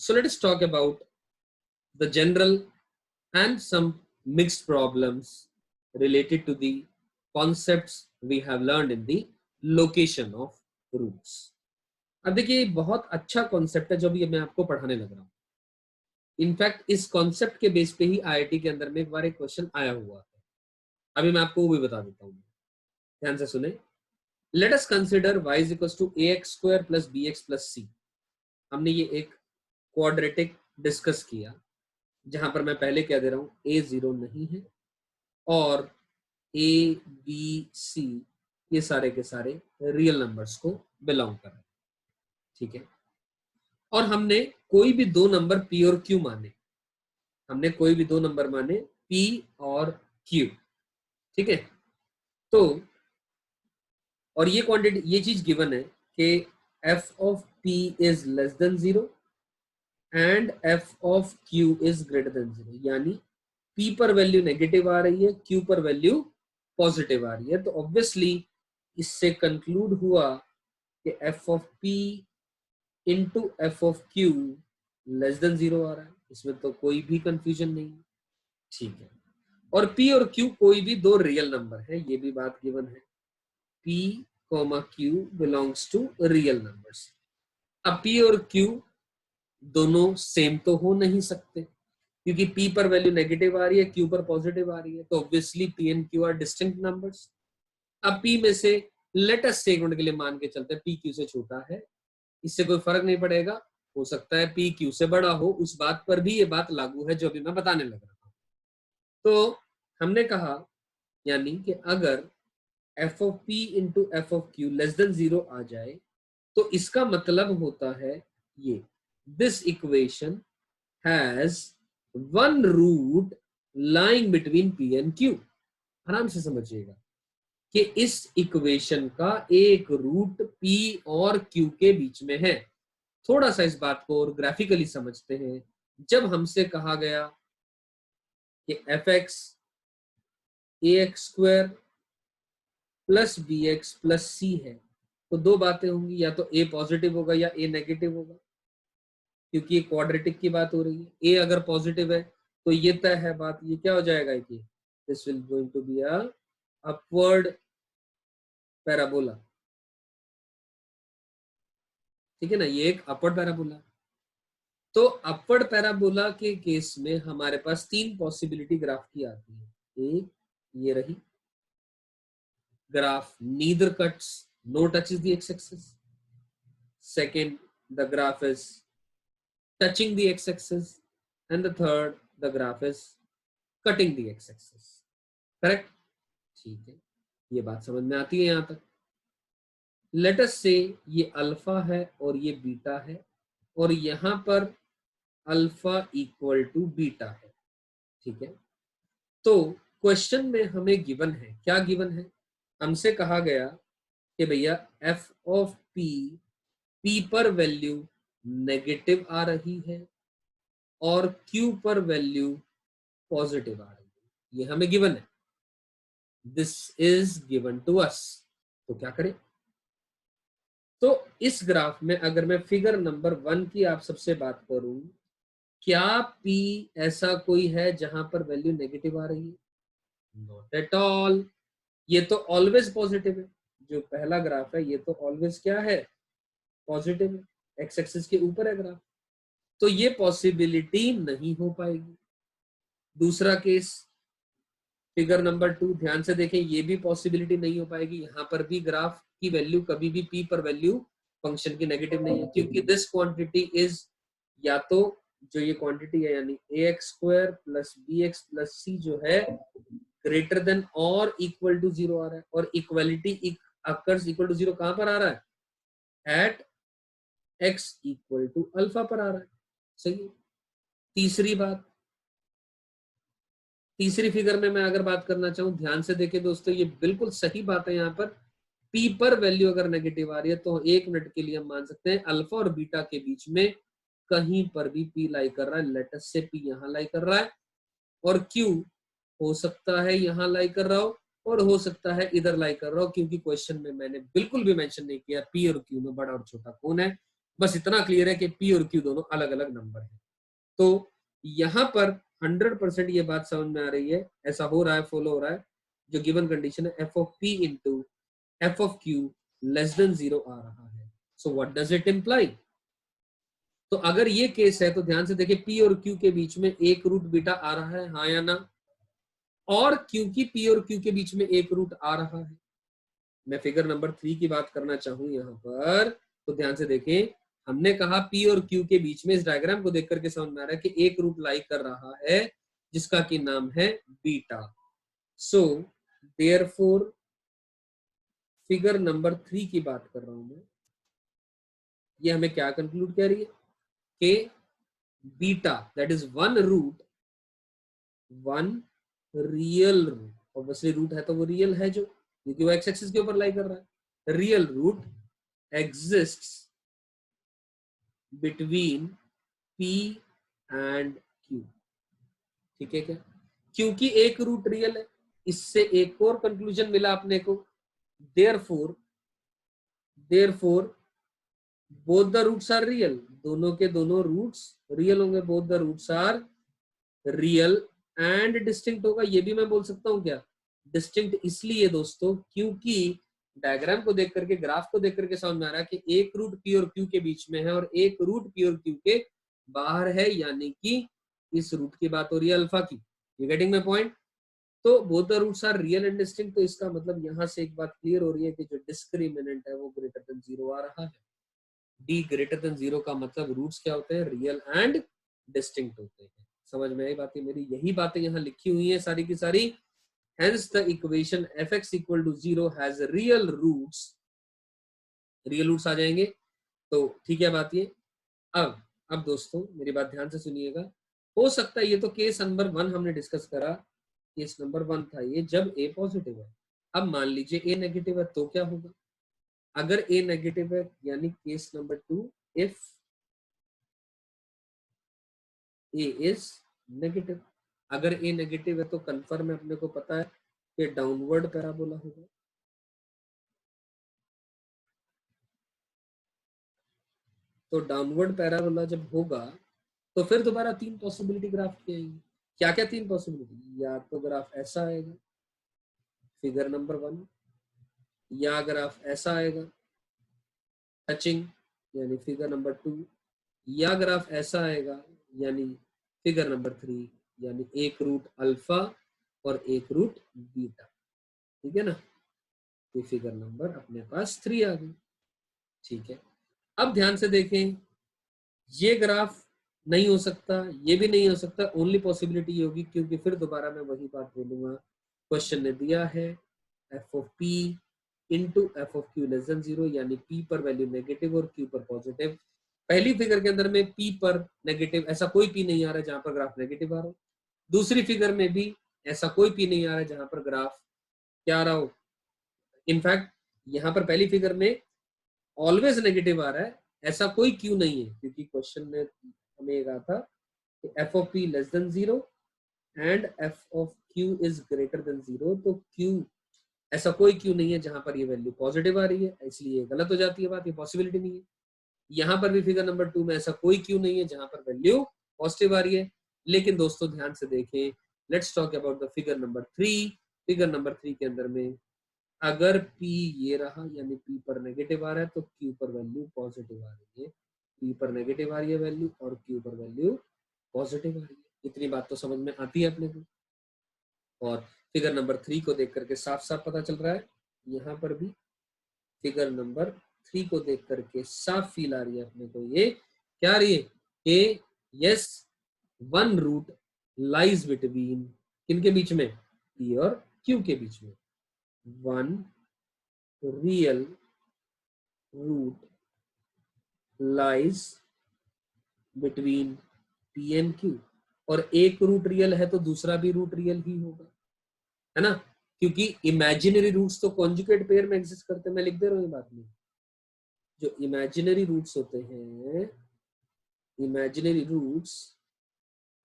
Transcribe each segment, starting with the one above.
So let us talk about the general and some mixed problems related to the concepts we have learned in the location of roots. अब देखिए बहुत अच्छा concept है जो भी मैं आपको पढ़ाने लग रहा हूँ. इनफैक्ट इस कॉन्सेप्ट के बेस पे ही आईआईटी के अंदर में एक बार एक क्वेश्चन आया हुआ है. अभी मैं आपको वो भी बता देता हूँ, ध्यान से सुने. Let us consider y is equal to ax square plus bx plus c. हमने ये एक क्वाड्रेटिक डिस्कस किया जहां पर मैं पहले कह दे रहा हूं a 0 नहीं है और a b c ये सारे के सारे रियल नंबर्स को बिलोंग कर रहे हैं. ठीक है. और हमने कोई भी दो नंबर p और q माने. हमने कोई भी दो नंबर माने p और q. ठीक है. तो और ये क्वांटिटी, ये चीज गिवन है कि f of p is less than 0 and f of q is greater then 0. यानी p पर वैल्यू नेगेटिव आ रही है, q पर वैल्यू पॉजिटिव आ रही है. तो ऑब्वियसली इससे कंक्लूड हुआ कि f of p into f of q less than 0 आ रहा है. इसमें तो कोई भी कंफ्यूजन नहीं है. ठीक है. और p और q कोई भी दो रियल नंबर है, ये भी बात गिवन है. p, q belongs to real numbers. अब p और q दोनों सेम तो हो नहीं सकते क्योंकि p पर वैल्यू नेगेटिव आ रही है, q पर पॉजिटिव आ रही है. तो obviously p and q are distinct numbers. अब p में से लेट अस से एक मिनट के लिए मान के चलते हैं p q से छोटा है, इससे कोई फर्क नहीं पड़ेगा. हो सकता है p q से बड़ा हो, उस बात पर भी ये बात लागू है जो अभी मैं बताने लग रहा हूं. तो हमने कहा यानी कि अगर f of p into f of q less than 0 आ जाए तो इसका मतलब होता है ये, this equation has one root lying between p and q. आराम से समझिएगा कि इस इक्वेशन का एक रूट p और q के बीच में है. थोड़ा सा इस बात को और ग्राफिकली समझते हैं. जब हमसे कहा गया कि fx ax square plus bx plus c है तो दो बातें होंगी, या तो a पॉजिटिव होगा या a नेगेटिव होगा, क्योंकि ये क्वाड्रेटिक की बात हो रही है. a अगर पॉजिटिव है तो ये तय है बात, ये क्या हो जाएगा कि this will going to be a upward parabola. ठीक है ना, ये एक अपवर्ड पैराबोला. तो अपवर्ड पैराबोला के केस में हमारे पास तीन पॉसिबिलिटी ग्राफ की आती है. एक ये रही, graph neither cuts no touches the x axis. Second, the graph is touching the x-axis, and the third, the graph is cutting the x-axis. Correct? ठीक है, ये बात समझ में आती है यहां तक. Let us say ये अल्फा है और ये बीटा है और यहां पर अल्फा इक्वल टू बीटा है. ठीक है. तो क्वेश्चन में हमें गिवन है, क्या गिवन है? हमसे कहा गया कि भैया f ऑफ p पर वैल्यू नेगेटिव आ रही है और q पर वैल्यू पॉजिटिव आ रही है. ये हमें गिवन है, this is given to us. तो क्या करें? तो इस ग्राफ में अगर मैं फिगर नंबर 1 की आप सबसे बात करूं, क्या p ऐसा कोई है जहां पर वैल्यू नेगेटिव आ रही है? Not at all. ये तो ऑलवेज पॉजिटिव है. जो पहला ग्राफ है ये तो ऑलवेज क्या है? पॉजिटिव है. एक्स एक्सिस के ऊपर है ग्राफ. तो ये पॉसिबिलिटी नहीं हो पाएगी. दूसरा केस फिगर नंबर 2 ध्यान से देखें, ये भी पॉसिबिलिटी नहीं हो पाएगी. यहां पर भी ग्राफ की वैल्यू कभी भी p पर वैल्यू फंक्शन की नेगेटिव नहीं है, क्योंकि दिस क्वांटिटी इज, या तो जो ये क्वांटिटी है यानी ax square plus bx plus c जो है ग्रेटर देन और इक्वल टू 0 आ रहा है. और इक्वलिटी अकर्स इक्वल टू 0 कहां पर आ रहा है? At x equal to alpha पर आ रहा है. सही. तीसरी बात, तीसरी फिगर में मैं अगर बात करना चाहूं, ध्यान से देखें दोस्तों, ये बिल्कुल सही बात है. यहाँ पर p पर वैल्यू अगर नेगेटिव आ रही है तो एक मिनट के लिए हम मान सकते हैं अल्फा और बीटा के बीच में कहीं पर भी p लाई कर रहा है. लेट अस से p यहाँ लाई कर रहा है और q हो सकता है यहाँ लाई कर रहा हो और हो सकता है इधर लाई कर रहा हो, क्योंकि क्वेश्चन में मैंने बिल्कुल भी मेंशन नहीं किया p और q में बड़ा और छोटा कौन है. बस इतना क्लियर है कि पी और क्यू दोनों अलग अलग नंबर है। तो यहां पर 100% ये बात समझ में आ रही है, ऐसा हो रहा है, फॉलो हो रहा है, जो गिवन कंडीशन है F of P into f of Q less than 0 आ रहा है। So what does it imply? तो अगर ये केस है तो ध्यान से देखिए, पी और क्यू के बीच में एक रूट बीटा आ रहा है, हाँ या ना? और क्योंकि पी और क्यू के बीच में एक रूट आ रहा है, मैं फिगर नंबर 3 की बात करना चाहूं यहां पर, तो ध्यान से देखें, हमने कहा पी और क्यू के बीच में, इस डायग्राम को देख करके समझ में आ रहा है कि एक रूट लाई कर रहा है जिसका कि नाम है beta. So therefore figure number 3 की बात कर रहा हूं मैं, ये हमें क्या कंक्लूड कर रही है कि beta that is one root, one real root, obviously root है तो वो रियल है, जो क्योंकि वो एक्स एक्सिस के ऊपर लाई कर रहा है, real root exists between P and Q। ठीक है क्या? क्योंकि एक रूट रियल है, इससे एक और कंक्लूजन मिला अपने को, therefore both the roots are real, दोनों के दोनों रूट्स रियल होंगे, both the roots are real and distinct होगा। ये भी मैं बोल सकता हूं क्या? डिस्टिंक्ट इसलिए दोस्तों क्योंकि डायग्राम को देख करके, ग्राफ को देख करके समझ में आ रहा है कि एक रूट पी और क्यू के बीच में है और एक रूट पी और क्यू के बाहर है, यानी कि इस रूट की बात हो रही है अल्फा की। You getting my point? तो both the roots are real and distinct, तो इसका मतलब यहां से एक बात क्लियर हो रही है कि जो डिस्क्रिमिनेंट है वो ग्रेटर देन 0 आ रहा है। डी ग्रेटर देन 0 का मतलब रूट्स क्या होते हैं? रियल एंड डिस्टिंक्ट होते हैं। समझ में आई बातें मेरी? यही बातें यहाँ लिखी हुई हैं सारी की सारी। Hence the equation fx equal to 0 has real roots, real roots आ जाएंगे। तो ठीक है बात ये। अब दोस्तों मेरी बात ध्यान से सुनिएगा, हो सकता है ये तो केस नंबर 1 हमने डिस्कस करा, केस नंबर 1 था ये, जब ए पॉजिटिव है। अब मान लीजिए ए नेगेटिव है तो क्या होगा? अगर ए नेगेटिव है यानी case number 2, if A is negative. अगर ए नेगेटिव है तो कंफर्म है, अपने को पता है कि डाउनवर्ड पैराबोला होगा। तो डाउनवर्ड पैराबोला जब होगा तो फिर दोबारा 3 पॉसिबिलिटी ग्राफ की आएंगी। क्या क्या 3 पॉसिबिलिटी? या तो ग्राफ ऐसा आएगा, फिगर नंबर 1, या ग्राफ ऐसा आएगा टचिंग, यानी फिगर नंबर 2, या ग्राफ ऐसा आएगा यानी फिगर नंबर 3, यानी एक रूट अल्फा और एक रूट बीटा। ठीक है ना? ये फिगर नंबर अपने पास 3 आ गई। ठीक है, अब ध्यान से देखें, ये ग्राफ नहीं हो सकता, ये भी नहीं हो सकता, ओनली पॉसिबिलिटी ये होगी, क्योंकि फिर दोबारा मैं वही बात बोलूंगा, क्वेश्चन ने दिया है F of P into f of Q less than 0, यानी पी पर वैल्यू नेगेटिव और क्यू पर पॉजिटिव। पहली फिगर के अंदर में पी पर नेगेटिव, ऐसा कोई पी नहीं आ रहा है जहां पर ग्राफ नेगेटिव आ रहा हो। दूसरी फिगर में भी ऐसा कोई पी नहीं आ रहा है जहां पर ग्राफ क्या आ रहा हो। इनफैक्ट यहाँ पर पहली फिगर में ऑलवेज नेगेटिव आ रहा है, ऐसा कोई क्यू नहीं है, क्योंकि क्वेश्चन ने हमें कहा था कि f of P less than 0 and f of Q is greater then 0। तो क्यू, ऐसा कोई क्यू नहीं है जहां पर ये वैल्यू पॉजिटिव आ रही है, इसलिए गलत हो जाती है बात, ये पॉसिबिलिटी नहीं है। यहाँ पर भी फिगर नंबर 2 में ऐसा कोई क्यू नहीं है जहां पर वैल्यू पॉजिटिव आ रही है। लेकिन दोस्तों ध्यान से देखें, let's talk about the figure number 3। Figure number 3 के अंदर में अगर P ये रहा, यानी P पर नेगेटिव आ रहा है तो Q पर वैल्यू पॉजिटिव आ रही है, P पर नेगेटिव आ रही है वैल्यू और Q पर वैल्यू पॉजिटिव आ रही है। इतनी बात तो समझ में आती है अपने को। और फिगर नंबर 3 को देख करके साफ साफ पता चल रहा है, यहाँ पर भी फिगर नंबर 3 को देख करके साफ फील आ रही है अपने को, ये क्या आ रही है कि yes, one root lies between, किनके बीच में? P और Q के बीच में। One real root lies between P and Q। और एक रूट रियल है तो दूसरा भी रूट रियल ही होगा, है ना? क्योंकि इमेजिनरी रूट्स तो कॉन्जुगेट पेयर में एग्जिस्ट करते हैं, मैं लिख दे रहा हूँ ये बात में। जो इमेजिनरी रूट्स होते हैं, इमेजिनरी रूट्स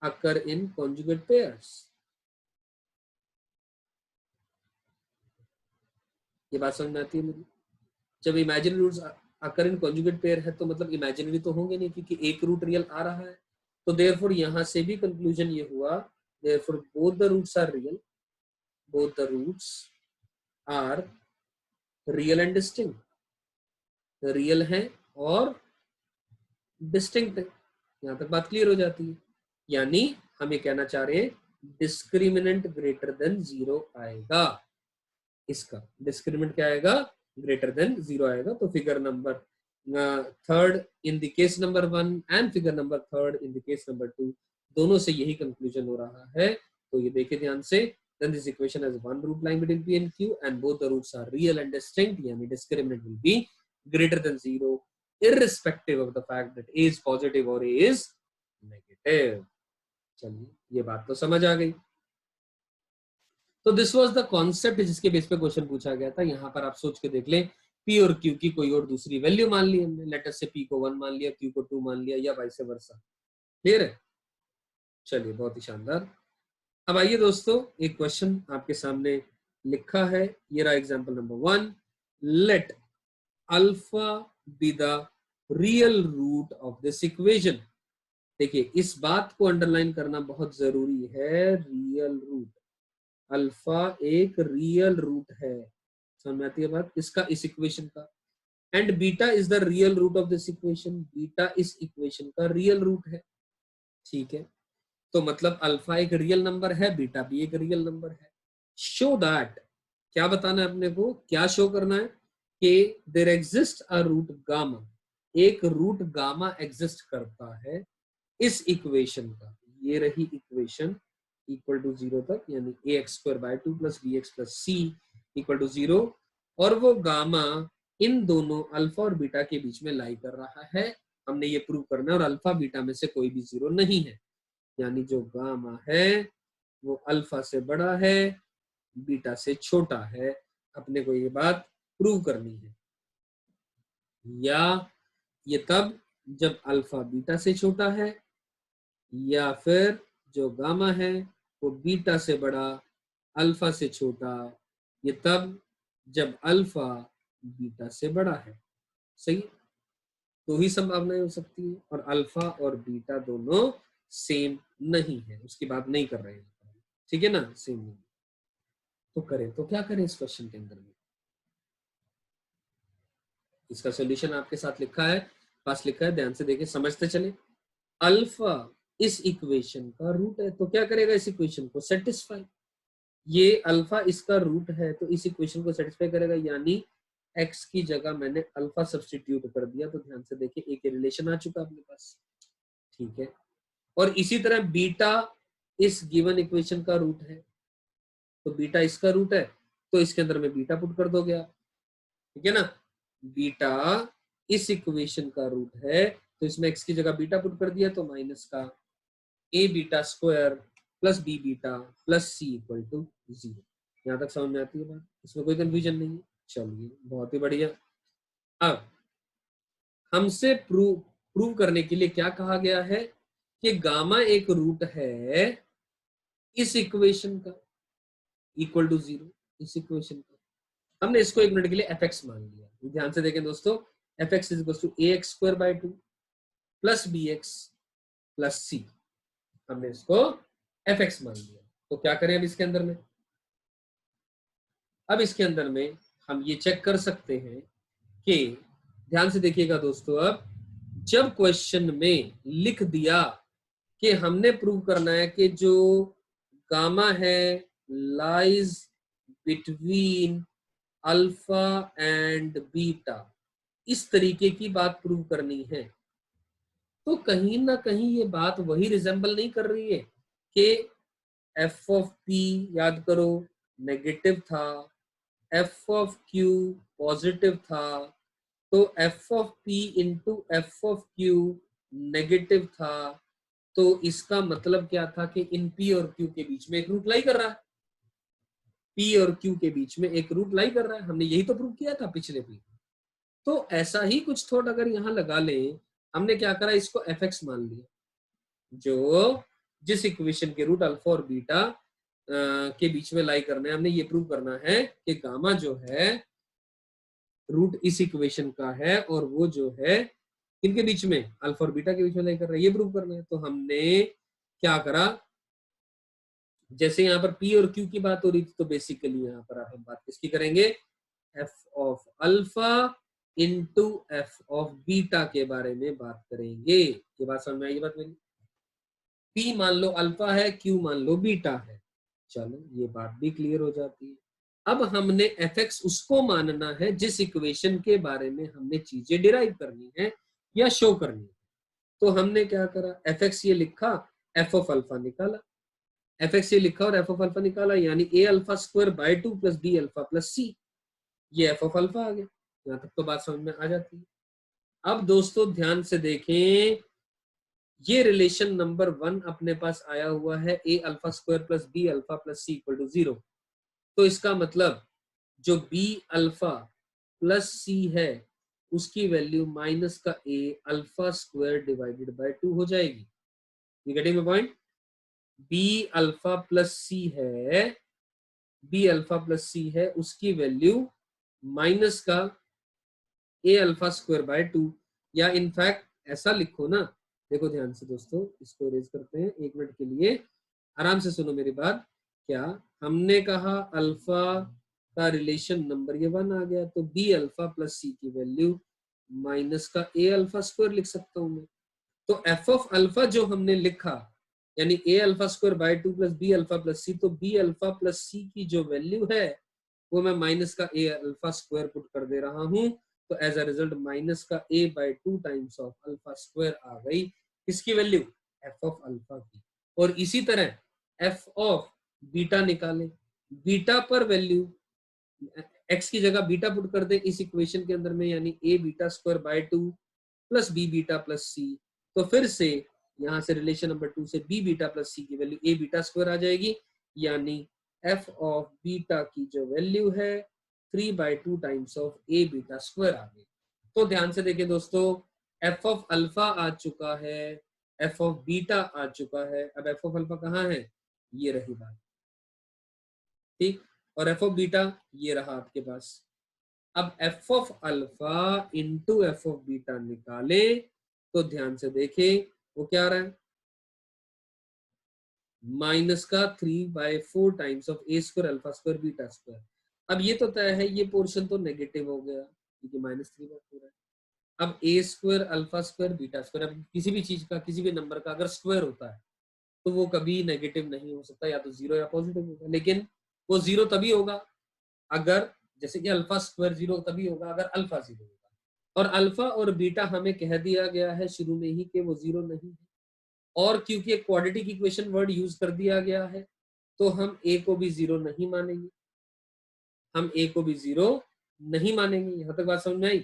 अकर इन कॉन्जुगेट पेयर्स। ये बात समझ में आती है मेरी? जब इमेजिनरी रूट्स अकरेंट कॉन्जुगेट पेयर है तो मतलब इमेजिनरी तो होंगे नहीं, क्योंकि एक रूट रियल आ रहा है। तो देयरफॉर यहां से भी कंक्लूजन ये हुआ, therefore both the roots are real, both the roots are real and distinct, real है और डिस्टिंक्ट है। यहां तक बात क्लियर हो जाती है। यानी हम ये कहना चाह रहे हैं डिस्क्रिमिनेंट ग्रेटर देन 0 आएगा। इसका डिस्क्रिमिनेंट क्या आएगा, ग्रेटर देन 0 आएगा। तो figure number third in the case number 1 and figure number third in the case number 2, दोनों से यही कंक्लूजन हो रहा है। तो ये देखिए ध्यान से, then this equation has one root lying between p and q and both the roots are real and distinct, यानी discriminant will be greater than 0 irrespective of the fact that a is positive or a is negative। चलिए ये बात तो समझ आ गई। तो this was the concept जिसके base पे क्वेश्चन पूछा गया था। यहाँ पर आप सोच के देख लें, p और q की कोई और दूसरी वैल्यू मान ली हमने, लेट अस से p को 1 मान लिया, q को 2 मान लिया, या वाइस वर्सा। क्लियर है? चलिए बहुत ही शानदार। अब आइए दोस्तों, एक क्वेश्चन आपके सामने लिखा है, ये रहा example number 1। Let alpha be the real root of this equation. देखिए इस बात को अंडरलाइन करना बहुत जरूरी है, रियल रूट, अल्फा एक रियल रूट है, समझ में आती है बात इसका, इस इक्वेशन का। And beta is the real root of this equation, beta इस इक्वेशन का रियल रूट है। ठीक है, तो मतलब अल्फा एक रियल नंबर है, बीटा भी एक रियल नंबर है। शो दैट, क्या बताना है अपने को, क्या शो करना है कि there exist a root gamma, एक रूट गामा एग्जिस्ट करता है इस इक्वेशन का। ये रही इक्वेशन इक्वल टू 0 तक, यानी ax² / 2 + bx + c = 0, और वो गामा इन दोनों अल्फा और बीटा के बीच में लाई कर रहा है। हमने ये प्रूव करना है, और अल्फा बीटा में से कोई भी 0 नहीं है, यानी जो गामा है वो अल्फा से बड़ा है, बीटा से छोटा है। अपने को ये बात प्रूव करनी है, या ये तब जब अल्फा बीटा से छोटा है, या फिर जो गामा है वो बीटा से बड़ा अल्फा से छोटा, ये तब जब अल्फा बीटा से बड़ा है। सही, दो ही संभावनाएं हो सकती है, और अल्फा और बीटा दोनों सेम नहीं है, उसकी बात नहीं कर रहे हैं। ठीक है ना, सेम नहीं। तो करें तो क्या करें इस क्वेश्चन के अंदर में, इसका सॉल्यूशन आपके साथ लिखा है, पास लिखा है, ध्यान से देखिए, समझते चले। अल्फा इस इक्वेशन का रूट है, तो क्या करेगा, इस इक्वेशन को सेटिस्फाई। ये अल्फा इसका रूट है तो इस इक्वेशन को सेटिस्फाई करेगा, यानी एक्स की जगह मैंने अल्फा सब्स्टिट्यूट कर दिया, तो ध्यान से देखिए एक रिलेशन आ चुका अपने पास। ठीक है, और इसी तरह बीटा इस गिवन इक्वेशन का रूट है, तो बीटा इसका रूट है, तो इसके अंदर में बीटा पुट कर दोगे आप। ठीक है ना, बीटा इस इक्वेशन का रूट है, तो इसमें एक्स की जगह बीटा पुट कर दिया, तो माइनस का a beta square plus b beta plus c = 0। यहाँ तक समझ में आती है बात, इसमें कोई कंफ्यूजन नहीं है। चलिए बहुत ही बढ़िया। अब हमसे प्रूव करने के लिए क्या कहा गया है कि गामा एक रूट है इस इक्वेशन का, इक्वल टू 0, इस इक्वेशन का। हमने इसको एक मिनट के लिए fx मान लिया। ध्यान से देखें दोस्तों, fx = ax² / 2 + bx + c, हमने इसको fx मान लिया। तो क्या करें अब इसके अंदर में, अब इसके अंदर में हम ये चेक कर सकते हैं कि, ध्यान से देखिएगा दोस्तों, अब जब क्वेश्चन में लिख दिया कि हमने प्रूव करना है कि जो गामा है lies between alpha and beta, इस तरीके की बात प्रूव करनी है, तो कहीं ना कहीं ये बात वही रिजेंबल नहीं कर रही है कि एफ ऑफ पी, याद करो, नेगेटिव था, एफ ऑफ क्यू पॉजिटिव था, तो F of P into f of Q negative था। तो इसका मतलब क्या था कि इन पी और क्यू के बीच में एक रूट लाई कर रहा है, पी और क्यू के बीच में एक रूट लाई कर रहा है। हमने यही तो प्रूव किया था पिछले भी। तो ऐसा ही कुछ थॉट अगर यहाँ लगा लें, हमने क्या करा, इसको एफ एक्स मान लिया, जो जिस इक्वेशन के रूट अल्फा और बीटा के बीच में लाई करना है। हमने ये प्रूव करना है कि गामा जो है रूट इस इक्वेशन का है और वो जो है किनके बीच में, अल्फा और बीटा के बीच में लाई कर रहा है, ये प्रूव करना है। तो हमने क्या करा, जैसे यहाँ पर P और Q की बात हो रही थी, तो बेसिकली यहाँ पर हम बात किसकी करेंगे, f of alpha into f of beta के बारे में बात करेंगे। ये बात समझ में आएगी बात मेरी। P मान लो अल्फा है, Q मान लो बीटा है, चलो ये बात भी क्लियर हो जाती है। अब हमने fx उसको मानना है जिस इक्वेशन के बारे में हमने चीजें डिराइव करनी है या शो करनी है। तो हमने क्या करा, fx ये लिखा, f ऑफ अल्फा निकाला, fx ये लिखा और f ऑफ अल्फा निकाला, यानी a alpha square by 2 plus b alpha plus c, ये f ऑफ अल्फा आ गया। यहाँ तक तो बात समझ में आ जाती है। अब दोस्तों ध्यान से देखें, ये रिलेशन नंबर 1 अपने पास आया हुआ है a alpha square plus b alpha plus c equal to 0। तो इसका मतलब जो b अल्फा प्लस c है उसकी वैल्यू माइनस का a alpha square divided by 2 हो जाएगी। You getting my point? b alpha plus c है, b अल्फा प्लस c है, उसकी वैल्यू माइनस का a अल्फा स्क्वायर बाय 2, या इनफैक्ट ऐसा लिखो ना, देखो ध्यान से दोस्तों, इसको रेज करते हैं 1 मिनट के लिए, आराम से सुनो मेरी बात। क्या हमने कहा, अल्फा का रिलेशन नंबर ये 1 आ गया, तो b अल्फा प्लस c की वैल्यू माइनस का a अल्फा स्क्वायर लिख सकता हूं मैं। तो f ऑफ अल्फा जो हमने लिखा, यानी a alpha square by 2 plus b alpha plus c, तो b अल्फा प्लस c की जो वैल्यू है वो मैं माइनस का a अल्फा स्क्वायर पुट कर दे रहा हूं। तो एज अ रिजल्ट माइनस का a by 2 times of alpha square आ गई, किसकी वैल्यू, f ऑफ अल्फा की। और इसी तरह f ऑफ बीटा निकालें, बीटा पर वैल्यू x की जगह बीटा पुट कर दे इस इक्वेशन के अंदर में, यानी a beta square by 2 plus b beta plus c। तो फिर से यहां से रिलेशन नंबर 2 से b बीटा प्लस c की वैल्यू a बीटा स्क्वायर आ जाएगी, यानी f ऑफ बीटा की जो वैल्यू है 3/2 times of a beta square आ गई। तो ध्यान से देखिए दोस्तों, f ऑफ अल्फा आ चुका है, f ऑफ बीटा आ चुका है। अब f ऑफ अल्फा कहाँ है, ये रही बात, ठीक, और f ऑफ बीटा ये रहा आपके पास। अब f of alpha into f of beta निकाले तो ध्यान से देखें वो क्या आ रहा है, माइनस का 3/4 times of a square alpha square beta square. अब ये तो तय है, ये पोर्शन तो नेगेटिव हो गया क्योंकि -3/4 है। अब a square alpha square beta square, अब किसी भी चीज का, किसी भी नंबर का अगर स्क्वायर होता है तो वो कभी नेगेटिव नहीं हो सकता, या तो 0 या पॉजिटिव होगा। लेकिन वो 0 तभी होगा अगर, जैसे कि अल्फा स्क्वायर 0 तभी होगा अगर अल्फा 0 होगा, और अल्फा और बीटा हमें कह दिया गया है शुरू में ही कि वो 0 नहीं है। और क्योंकि एक क्वाड्रेटिक इक्वेशन वर्ड यूज कर दिया गया है तो हम a को भी 0 नहीं मानेंगे, हम a को भी 0 नहीं मानेंगे। यहां तक बात समझ में आई?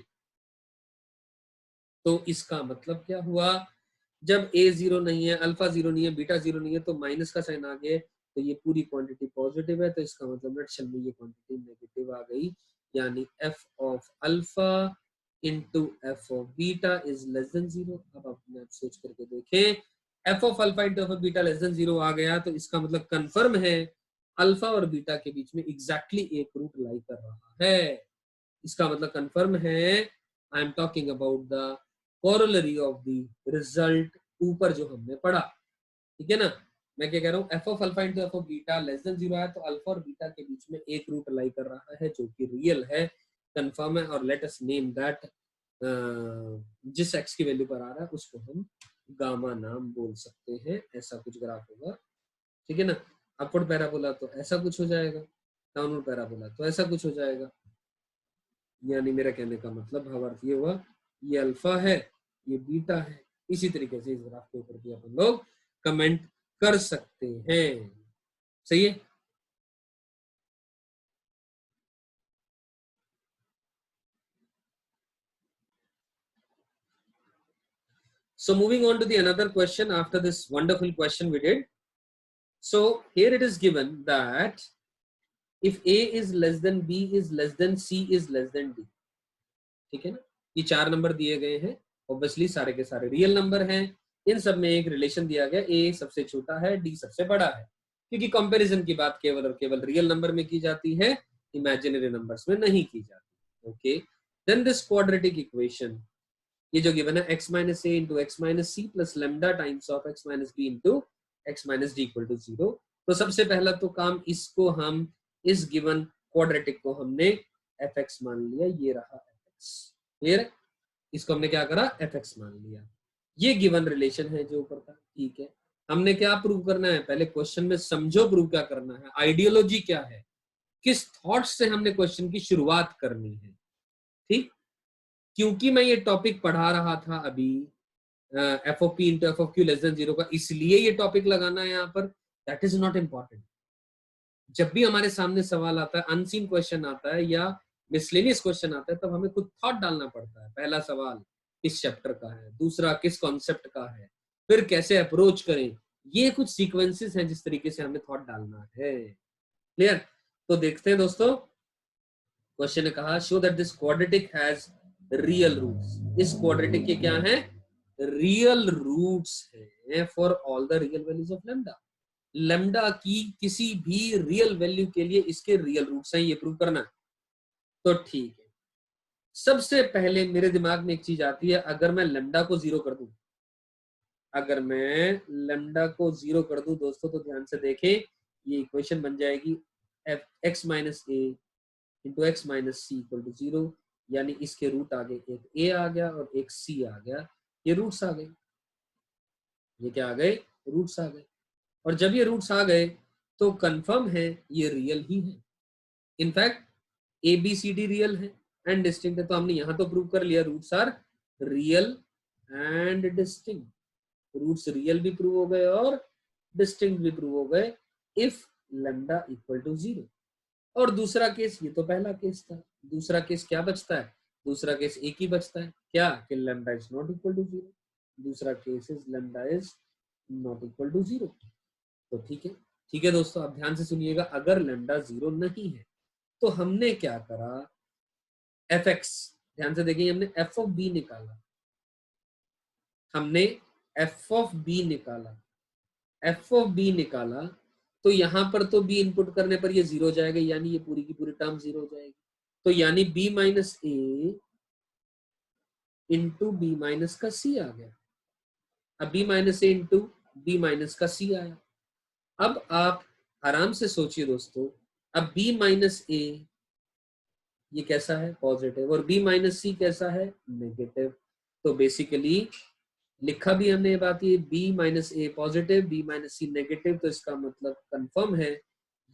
तो इसका मतलब क्या हुआ, जब a 0 नहीं है, अल्फा 0 नहीं है, बीटा 0 नहीं है, तो माइनस का साइन आ गया, तो ये पूरी क्वांटिटी पॉजिटिव है। तो इसका मतलब नटशेल में ये क्वांटिटी नेगेटिव आ गई, यानी f of alpha into f of beta is less than 0। अब आप सोच करके देखें, f of alpha into f of beta less than 0 आ गया, तो इसका मतलब कंफर्म है अल्फा और बीटा के बीच में एग्जैक्टली एक रूट लाई कर रहा है। इसका मतलब कंफर्म है, I am talking about the corollary of the result ऊपर जो हमने पढ़ा, ठीक है ना। मैं क्या कह रहा हूँ, f of alpha into f of beta less than 0 है, तो अल्फा और बीटा के बीच में एक रूट लाई कर रहा है जो कि रियल है, कंफर्म है। और लेट अस नेम दैट, जिस x की वैल्यू पर आ रहा है उसको हम गामा नाम बोल सकते हैं। ऐसा कुछ ग्राफ होगा, ठीक है ना। अपवर्ड पैराबोला तो ऐसा कुछ हो जाएगा, डाउनवर्ड पैराबोला तो ऐसा कुछ हो जाएगा। यानी मेरा कहने का मतलब भावार्थ ये हुआ, ये अल्फा है, ये बीटा है। इसी तरीके से इस ग्राफ के ऊपर भी अपन लोग कमेंट कर सकते हैं, सही है। So moving on to the another question after this wonderful question we did. So here it is given that if A is less than B is less than C is less than D, ठीक है ना। ये 4 number दिए गए हैं, obviously सारे के सारे रियल नंबर हैं। इन सब में एक रिलेशन दिया गया, A सबसे छोटा है, D सबसे बड़ा है, क्योंकि कंपैरिजन की बात केवल और केवल रियल नंबर में की जाती है, इमेजिनरी नंबर्स में नहीं की जाती। Okay, then this quadratic equation, ये जो गिवन है x minus a into x minus c plus lambda times of x minus b into x minus d equal to 0। तो सबसे पहला तो काम, इसको हम, इस गिवन क्वाड्रेटिक को हमने fx मान लिया, ये रहा fx, क्लियर है? इसको हमने क्या करा, fx मान लिया। ये गिवन रिलेशन है जो ऊपर था, ठीक है। हमने क्या प्रूव करना है, पहले क्वेश्चन में समझो प्रूव क्या करना है, आइडियोलॉजी क्या है, किस थॉट से हमने क्वेश्चन की शुरुआत करनी है, ठीक। क्योंकि मैं ये टॉपिक पढ़ा रहा था अभी F of P into f of Q less than 0 का, इसलिए ये टॉपिक लगाना है यहाँ पर, दैट इज नॉट इम्पॉर्टेंट। जब भी हमारे सामने सवाल आता है, अनसीन क्वेश्चन आता है या मिसलेनियस क्वेश्चन आता है, तब हमें खुद थॉट डालना पड़ता है। पहला सवाल किस चैप्टर का है, दूसरा किस कॉन्सेप्ट का है, फिर कैसे अप्रोच करें, ये कुछ सीक्वेंसेस हैं जिस तरीके से हमें थॉट डालना है, क्लियर। तो देखते हैं दोस्तों, क्वेश्चन ने कहा show that this quadratic has real roots. इस क्वाड्रेटिक के क्या है, रियल रूट्स है for all the real values of lambda. Lambda की किसी भी रियल वैल्यू के लिए इसके रियल रूट्स हैं, ये प्रूव करना है। तो ठीक है, सबसे पहले मेरे दिमाग में एक चीज आती है, अगर मैं लैम्डा को 0 कर दूं, अगर मैं लैम्डा को 0 कर दूं दोस्तों, तो ध्यान से देखें, ये इक्वेशन बन जाएगी f x minus a into x minus c equal to 0, यानी इसके रूट आगे एक ए आ गया और एक सी आ गया, ये रूट्स आ गए, ये क्या आ गए, रूट्स आ गए। और जब ये रूट्स आ गए तो कंफर्म है ये रियल ही है, in fact a b c d real है एंड डिस्टिंक्ट है। तो हमने यहां तो प्रूव कर लिया roots are real and distinct, roots real भी प्रूव हो गए और डिस्टिंक्ट भी प्रूव हो गए इफ लैम्डा इक्वल टू 0। और दूसरा केस, ये तो पहला केस था, दूसरा केस क्या बचता है, दूसरा केस एक ही बचता है, क्या, कि lambda is not equal to 0। दूसरा case is lambda is not equal to 0। तो ठीक है, ठीक है दोस्तों, आप ध्यान से सुनिएगा, अगर लैम्डा 0 नहीं है तो हमने क्या करा, एफ एक्स, ध्यान से देखिए, हमने एफ ऑफ बी निकाला, हमने एफ ऑफ बी निकाला, एफ ऑफ बी निकाला, तो यहां पर तो बी इनपुट करने पर ये 0 हो जाएगा, यानी ये पूरी की पूरी टर्म 0 हो जाएगी। तो यानी B minus a into B minus का सी आ गया। अब B minus a into B minus का सी आया। अब आप आराम से सोचिए दोस्तों, अब बी माइनस ए ये कैसा है, पॉजिटिव, और बी माइनस सी कैसा है, नेगेटिव। तो बेसिकली लिखा भी हमने ये बात, ये बी माइनस ए पॉजिटिव, बी माइनस सी नेगेटिव, तो इसका मतलब कंफर्म है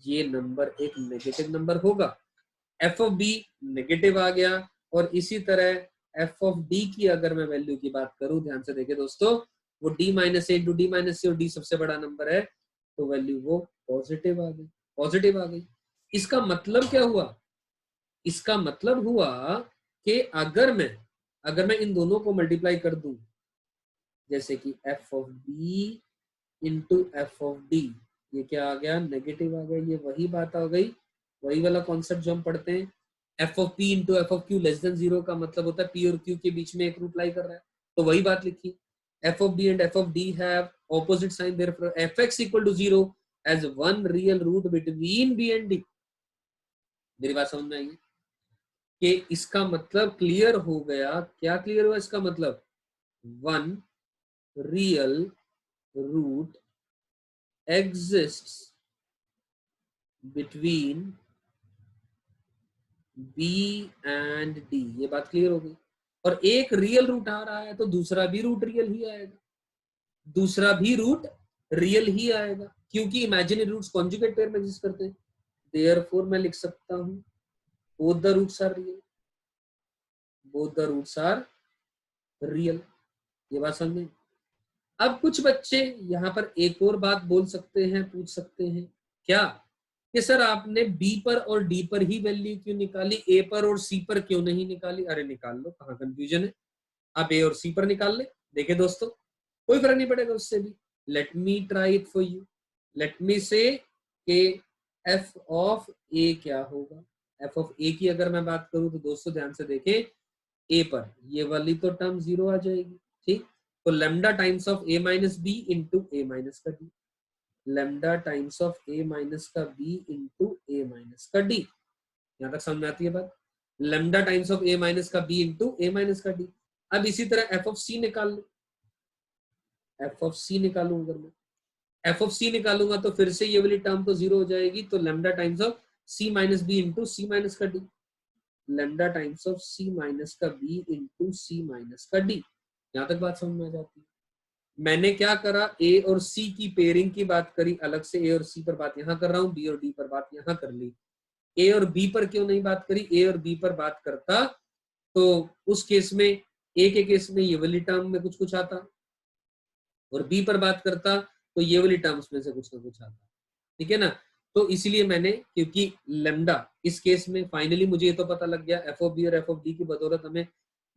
ये नंबर एक नेगेटिव नंबर होगा। एफ ऑफ बी नेगेटिव आ गया, और इसी तरह एफ ऑफ डी की अगर मैं वैल्यू की बात करूं, ध्यान से देखें दोस्तों, वो D minus a into D minus सी, और डी सबसे बड़ा नंबर है, तो वैल्यू वो पॉजिटिव आ गई, पॉजिटिव आ गई। इसका मतलब क्या हुआ, इसका मतलब हुआ कि अगर मैं इन दोनों को मल्टीप्लाई कर दूं, जैसे कि f of b into f of d, ये क्या आ गया, नेगेटिव आ गया। ये वही बात आ गई, वही वाला कॉन्सेप्ट जो हम पढ़ते हैं, F of P into f of Q less than 0 का मतलब होता है पी और क्यू के बीच में एक रूट लाई कर रहा है, तो वही बात लिखी, f of b and f of d have opposite sign, therefore f x equal to 0 has one real root between b and d. मेरी बात समझ में आई है कि इसका मतलब क्लियर हो गया, क्या क्लियर हुआ इसका मतलब, one real root exists between B and D, ये बात क्लियर हो गई। और एक रियल रूट आ रहा है तो दूसरा भी रूट रियल ही आएगा, दूसरा भी रूट रियल ही आएगा, क्योंकि इमेजिनरी रूट्स कॉन्जुगेट पेयर में एग्जिस्ट करते हैं। देयरफॉर मैं लिख सकता हूं both the roots are real, both the roots are real. ये बात समझ में। अब कुछ बच्चे यहाँ पर एक और बात बोल सकते हैं, पूछ सकते हैं, क्या कि सर आपने बी पर और डी पर ही वैल्यू क्यों निकाली, ए पर और सी पर क्यों नहीं निकाली। अरे निकाल लो, कहाँ कंफ्यूजन है, आप ए और सी पर निकाल ले। देखिए दोस्तों, कोई फर्क नहीं पड़ेगा उससे भी। Let me try it for you, let me से एफ ऑफ ए क्या होगा। एफ ऑफ ए की अगर मैं बात करूं तो दोस्तों ध्यान से देखें, ए पर ये वाली तो टर्म 0 आ जाएगी, ठीक। तो lambda times of a minus b into a minus का d, lambda times of a minus का बी इंटू ए माइनस का डी। यहां तक समझ में आती है बात। Lambda times of a minus का बी इंटू ए माइनस का डी। अब इसी तरह एफ ऑफ सी निकाल लो, एफ ऑफ सी निकालू, अगर मैं एफ ऑफ सी निकालूंगा तो फिर से ये वाली टर्म तो जीरो हो जाएगी, तो lambda times of c minus b into c minus का d, lambda times of c minus का बी इंटू सी माइनस का डी। यहां तक बात समझ में आ जाती है। मैंने क्या करा, ए और सी की पेयरिंग की बात करी अलग से, ए और सी पर बात यहां कर रहा हूं, बी और डी पर बात यहां कर ली। ए और बी पर क्यों नहीं बात करी, ए और बी पर बात करता तो उस केस में ए के केस में ये वाली टर्म में कुछ कुछ आता, और बी पर बात करता तो ये वाली टर्म्स में से कुछ ना कुछ आता, ठीक है ना। तो इसीलिए मैंने, क्योंकि लेमडा इस केस में फाइनली मुझे ये तो पता लग गया एफ ऑफ बी और एफ ऑफ डी की बदौलत हमें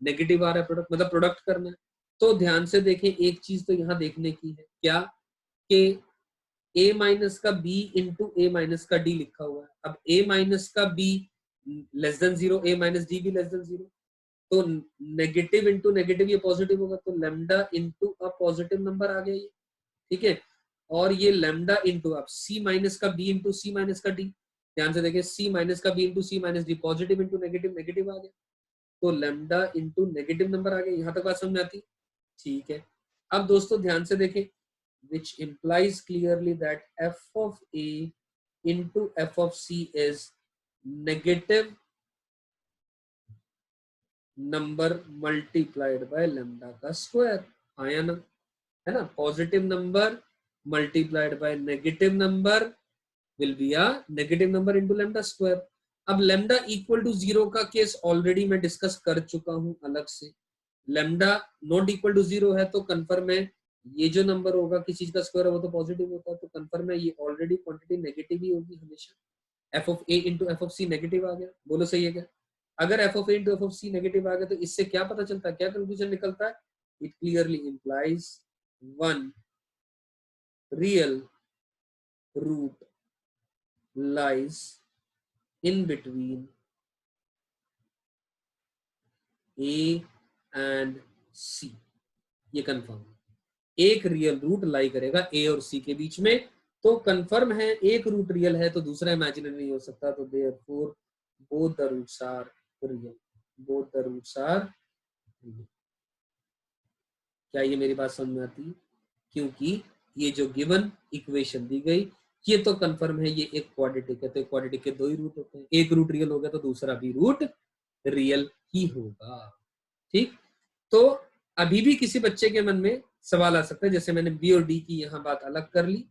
नेगेटिव आ रहा है प्रोडक्ट, मतलब प्रोडक्ट करना है। तो ध्यान से देखें, एक चीज तो यहाँ देखने की है क्या, कि a माइनस का b इंटू ए माइनस का d लिखा हुआ है। अब a माइनस का b less than zero, a minus d भी लेस देन जीरो, तो नेगेटिव इंटू नेगेटिव ये पॉजिटिव होगा, तो lambda into a positive number आ गया ये, ठीक है। और ये लेमडा इंटू अब c माइनस का b इंटू सी माइनस का d, ध्यान से देखें c माइनस का b into c minus d, positive into negative negative आ गया, तो लेमडा इंटू नेगेटिव नंबर आ गया। यहां तक बात समझ में आती, ठीक है। अब दोस्तों ध्यान से देखें, which implies clearly that f of a into f of c is negative number multiplied by lambda का स्क्वायर, आया ना, है ना। Positive number multiplied by negative number will be a negative number into lambda square. अब lambda equal to zero का case already मैं discuss कर चुका हूं अलग से। Lambda not equal to zero है तो कंफर्म है ये जो नंबर होगा किसी चीज का स्क्वायर है वो तो पॉजिटिव होता है, तो कंफर्म है ये ऑलरेडी क्वांटिटी नेगेटिव ही होगी हमेशा। F of a into f of c negative आ गया, बोलो सही है क्या। अगर f of a into f of c negative आ गया तो इससे क्या पता चलता है, क्या कंक्लूजन निकलता है, it clearly implies one real root lies in between A and C, ये कंफर्म है। एक रियल रूट लाई करेगा A और C के बीच में, तो कंफर्म है एक रूट रियल है तो दूसरा इमेजिनरी नहीं हो सकता, तो therefore both the roots are real, both the roots are real. क्या ये मेरी बात समझ में आती है, क्योंकि ये जो गिवन इक्वेशन दी गई ये तो कंफर्म है ये एक क्वाड्रेटिक है, तो क्वाड्रेटिक के दो ही रूट होते हैं, एक रूट रियल होगा तो दूसरा भी रूट रियल ही होगा, ठीक। तो अभी भी किसी बच्चे के मन में सवाल आ सकता है, जैसे मैंने बी और डी की यहाँ बात अलग कर ली,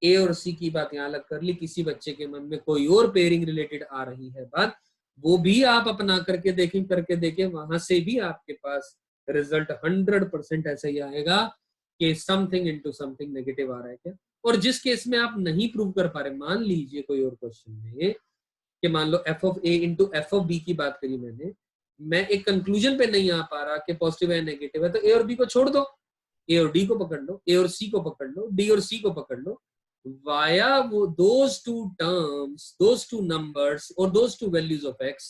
ए और सी की बात यहाँ अलग कर ली, किसी बच्चे के मन में कोई और पेयरिंग रिलेटेड आ रही है बात, वो भी आप अपना करके देखें, वहां से भी आपके पास रिजल्ट 100% ऐसा ही आएगा कि समथिंग इनटू समथिंग नेगेटिव आ रहा है क्या। और जिस केस में आप नहीं प्रूव कर पा रहे, मान लीजिए कोई और क्वेश्चन में कि मान लो f of a into f of b की बात करी मैंने, मैं एक कंक्लूजन पे नहीं आ पा रहा कि पॉजिटिव है नेगेटिव है, तो ए और बी को छोड़ दो, ए और डी को पकड़ लो, ए और सी को पकड़ लो, डी और सी को पकड़ लो, वाया वो those two terms, those two numbers or those two values of x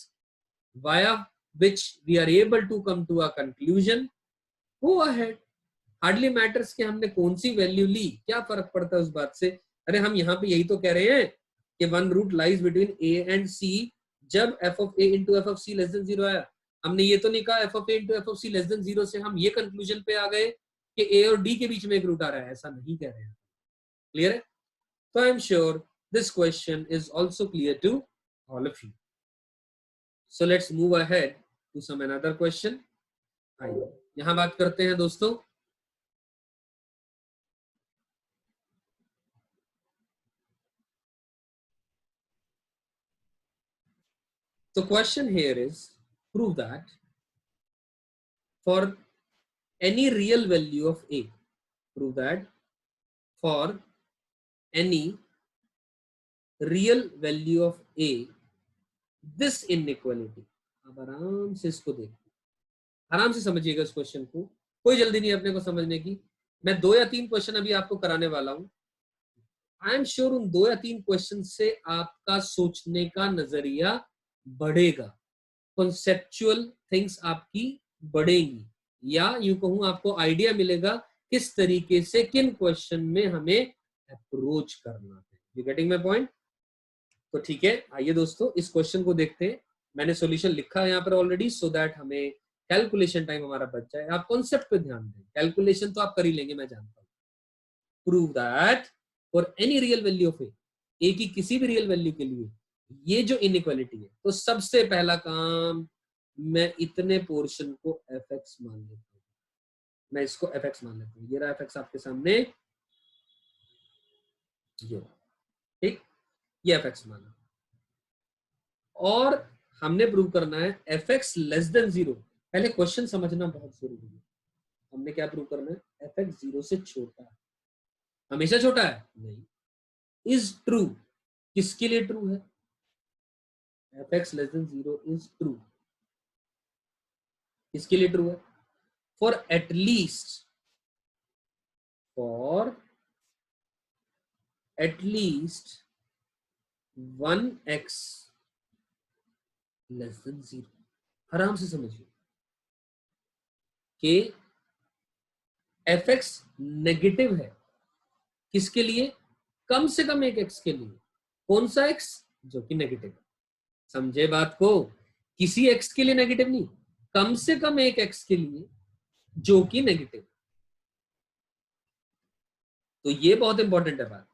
via which we are able to come to a conclusion, go ahead, hardly matters कि हमने कौन सी वैल्यू ली, क्या फर्क पड़ता है उस बात से। अरे हम यहाँ पे यही तो कह रहे हैं कि one root lies between a and c जब f of a into f of c less than zero आया। हमने ये तो नहीं कहा f of a into f of c less than zero से हम ये कंक्लूजन पे आ गए कि ए और डी के बीच में एक रूट आ रहा है, ऐसा नहीं कह रहे हैं। क्लियर है। So I'm sure this question is also clear to all of you. So let's move ahead to some another question. आइए यहां बात करते हैं दोस्तों, the question here is prove that for any real value of a, prove that for any real value of a this inequality। अब आराम से इसको देखिए, आराम से समझिएगा इस क्वेश्चन को, कोई जल्दी नहीं अपने को समझने की। मैं 2 या 3 क्वेश्चन अभी आपको कराने वाला हूं, आई एम श्योर उन 2 या 3 क्वेश्चन से आपका सोचने का नजरिया बढ़ेगा, कॉन्सेप्चुअल थिंग्स आपकी बढ़ेंगी, या यूं कहूं आपको आइडिया मिलेगा किस तरीके से किन क्वेश्चन में हमें अप्रोच करना है। You getting my point. तो ठीक है, आइए दोस्तों इस क्वेश्चन को देखते हैं। मैंने सॉल्यूशन लिखा है यहाँ पर ऑलरेडी, सो दैट हमें कैलकुलेशन टाइम हमारा बच जाए। आप कॉन्सेप्ट पे ध्यान दें, कैलकुलेशन तो आप कर ही लेंगे, मैं जानता हूँ। Prove that for any real value of a की किसी भी रियल वैल्यू के लिए ये जो इनइक्वालिटी है, तो सबसे पहला काम, मैं इतने पोर्शन को एफ एक्स मान लेता हूँ। मैं इसको एफ एक्स मान लेता हूँ। ये रहा एफ एक्स आपके सामने, ये ठीक, ये एफ एक्स माना। और हमने प्रूव करना है एफ एक्स लेस देन 0। पहले क्वेश्चन समझना बहुत जरूरी है। हमने क्या प्रूव करना है? एफ एक्स 0 से छोटा है। हमेशा छोटा है? नहीं। इज ट्रू, किसके लिए ट्रू है? F x less than 0 is true, किसके लिए ट्रू है? For at least 1x less than 0। आराम से समझिए कि एफ एक्स नेगेटिव है, किसके लिए? कम से कम एक एक्स के लिए। कौन सा एक्स? जो कि नेगेटिव है। समझे बात को? किसी एक्स के लिए नेगेटिव नहीं, कम से कम एक एक्स के लिए जो कि नेगेटिव। तो ये बहुत इंपॉर्टेंट है बात,